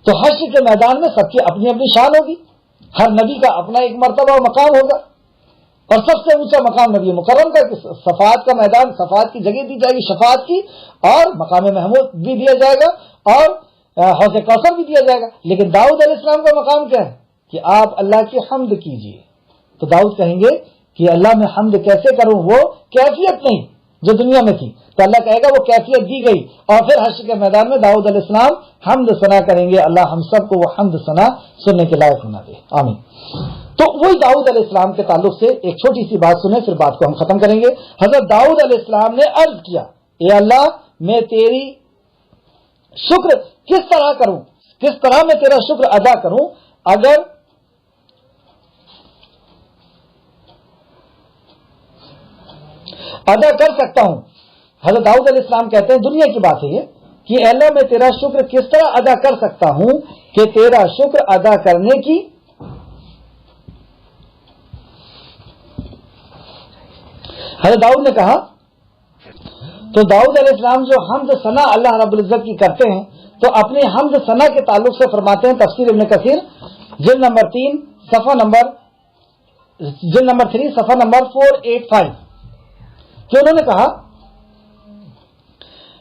تو حشر کے میدان میں سب کی اپنی اپنی شان ہوگی، ہر نبی کا اپنا ایک مرتبہ و مقام ہوگا، اور سب سے اونچا مقام نبی مکرم کا، کہ صفات کا میدان، صفات کی جگہ دی جائے گی، شفاعت کی، اور مقام محمود بھی دیا جائے گا، اور حوض کوثر بھی دیا جائے گا. لیکن داؤد علیہ السلام کا مقام کیا ہے کہ آپ اللہ کی حمد کیجئے. تو داؤد کہیں گے کہ اللہ میں حمد کیسے کروں، وہ کیفیت نہیں جو دنیا میں تھی. تو اللہ کہے گا وہ کیفیت دی گئی، اور پھر حشر کے میدان میں داؤد علیہ السلام حمد ثنا کریں گے. اللہ ہم سب کو وہ حمد ثنا سننے کے لائق بنا دے، آمین. تو وہی داؤد علیہ السلام کے تعلق سے ایک چھوٹی سی بات سنیں، پھر بات کو ہم ختم کریں گے. حضرت داؤد علیہ السلام نے عرض کیا، اے اللہ میں تیری شکر کس طرح کروں، کس طرح میں تیرا شکر ادا کروں اگر ادا کر سکتا ہوں. حضرت داؤد علیہ السلام کہتے ہیں، دنیا کی بات ہے یہ، کہ اے اللہ میں تیرا شکر کس طرح ادا کر سکتا ہوں کہ تیرا شکر ادا کرنے کی حضرت داؤد نے کہا. تو داؤد علیہ السلام جو حمد ثنا اللہ رب العزت کی کرتے ہیں تو اپنے حمد ثنا کے تعلق سے فرماتے ہیں تفسیر ابن کثیر جلد نمبر 3 صفحہ نمبر 485 کہ انہوں نے کہا،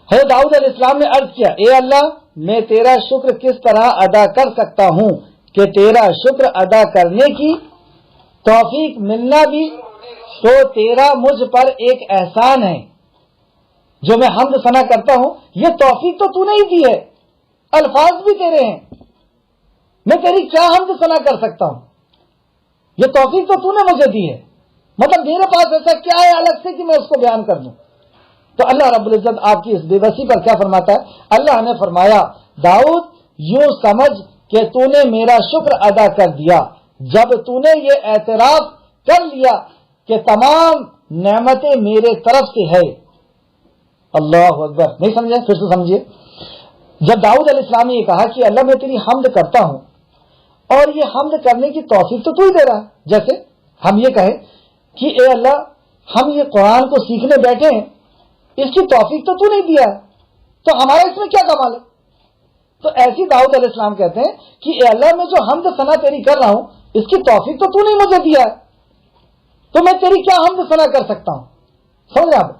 حضرت داؤد علیہ السلام نے عرض کیا، اے اللہ میں تیرا شکر کس طرح ادا کر سکتا ہوں کہ تیرا شکر ادا کرنے کی توفیق ملنا بھی تو تیرا مجھ پر ایک احسان ہے. جو میں حمد ثنا کرتا ہوں یہ توفیق تو تو نے ہی دی ہے، الفاظ بھی تیرے ہیں، میں تیری کیا حمد ثنا کر سکتا ہوں، یہ توفیق تو نے مجھے دی ہے، مطلب میرے پاس ایسا کیا ہے الگ سے کہ میں اس کو بیان کر دوں. تو اللہ رب العزت آپ کی اس بے بسی پر کیا فرماتا ہے؟ اللہ نے فرمایا، داؤد یوں سمجھ کہ تو نے میرا شکر ادا کر دیا جب تو نے یہ اعتراف کر لیا کہ تمام نعمتیں میرے طرف سے ہے. اللہ اکبر. نہیں سمجھے؟ پھر سے سمجھیے. جب داؤد علیہ السلام نے یہ کہا کہ اللہ میں تیری حمد کرتا ہوں اور یہ حمد کرنے کی توفیق تو ہی دے رہا ہے، جیسے ہم یہ کہیں کہ اے اللہ ہم یہ قرآن کو سیکھنے بیٹھے ہیں، اس کی توفیق تو نہیں دیا ہے، تو ہمارا اس میں کیا کمال ہے؟ تو ایسی داؤد علیہ السلام کہتے ہیں کہ اے اللہ میں جو حمد ثنا تیری کر رہا ہوں اس کی توفیق تو نے مجھے دیا ہے، تو میں تیری کیا حمد ثنا کر سکتا ہوں. سمجھ آپ؟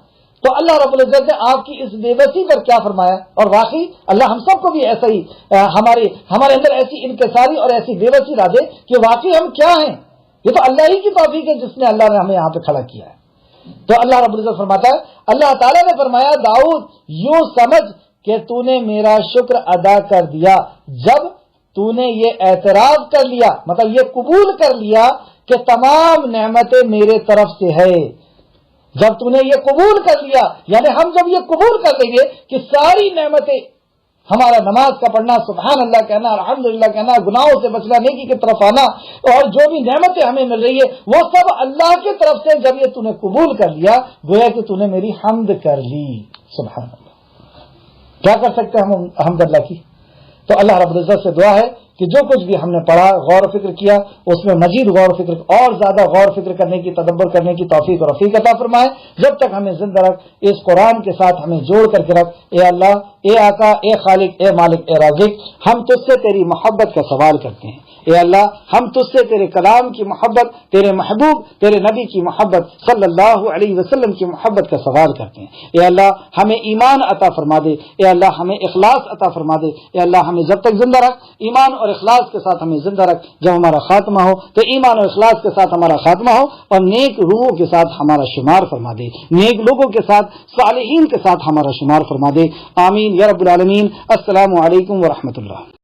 تو اللہ رب العزت نے آپ کی اس بے بسی پر کیا فرمایا، اور واقعی اللہ ہم سب کو بھی ایسا ہی ہمارے اندر ایسی انکساری اور ایسی بے بسی لا دے کہ واقعی ہم کیا ہیں. یہ تو اللہ ہی کی توفیق ہے جس نے اللہ نے ہمیں یہاں پہ کھڑا کیا ہے. تو اللہ رب العزت فرماتا ہے، اللہ تعالیٰ نے فرمایا، داؤد یوں سمجھ کہ تو نے میرا شکر ادا کر دیا جب تو نے یہ اعتراف کر لیا، مطلب یہ قبول کر لیا کہ تمام نعمتیں میرے طرف سے ہے. جب تو نے یہ قبول کر لیا، یعنی ہم جب یہ قبول کر لیں گے کہ ساری نعمتیں، ہمارا نماز کا پڑھنا، سبحان اللہ کہنا، الحمدللہ کہنا، گناہوں سے بچنا، نیکی کی طرف آنا، اور جو بھی نعمتیں ہمیں مل رہی ہے وہ سب اللہ کی طرف سے. جب یہ تو نے قبول کر لیا گویا کہ تو نے میری حمد کر لی. سبحان اللہ. کیا کر سکتے ہیں ہم حمد اللہ کی؟ تو اللہ رب العزت سے دعا ہے کہ جو کچھ بھی ہم نے پڑھا، غور و فکر کیا، اس میں مزید غور و فکر اور زیادہ غور و فکر کرنے کی، تدبر کرنے کی توفیق اور رفیق عطا فرمائے۔ جب تک ہمیں زندہ رکھ، اس قرآن کے ساتھ ہمیں جوڑ کر کے رکھ۔ اے اللہ، اے آقا، اے خالق، اے مالک، اے رازق، ہم تجھ سے تیری محبت کا سوال کرتے ہیں۔ اے اللہ، ہم تجھ سے تیرے کلام کی محبت، تیرے محبوب، تیرے نبی کی محبت صلی اللہ علیہ وسلم کی محبت کا سوال کرتے ہیں۔ اے اللہ، ہمیں ایمان عطا فرما دے۔ اے اللہ، ہمیں اخلاص عطا فرما دے۔ اے اللہ، ہمیں جب تک زندہ رکھ، ایمان اور اخلاص کے ساتھ ہمیں زندہ رکھ۔ جب ہمارا خاتمہ ہو تو ایمان اور اخلاص کے ساتھ ہمارا خاتمہ ہو، اور نیک روحوں کے ساتھ ہمارا شمار فرما دے، نیک لوگوں کے ساتھ، صالحین کے ساتھ ہمارا شمار فرما دے۔ آمین یا رب العالمین۔ السلام علیکم ورحمۃ اللہ۔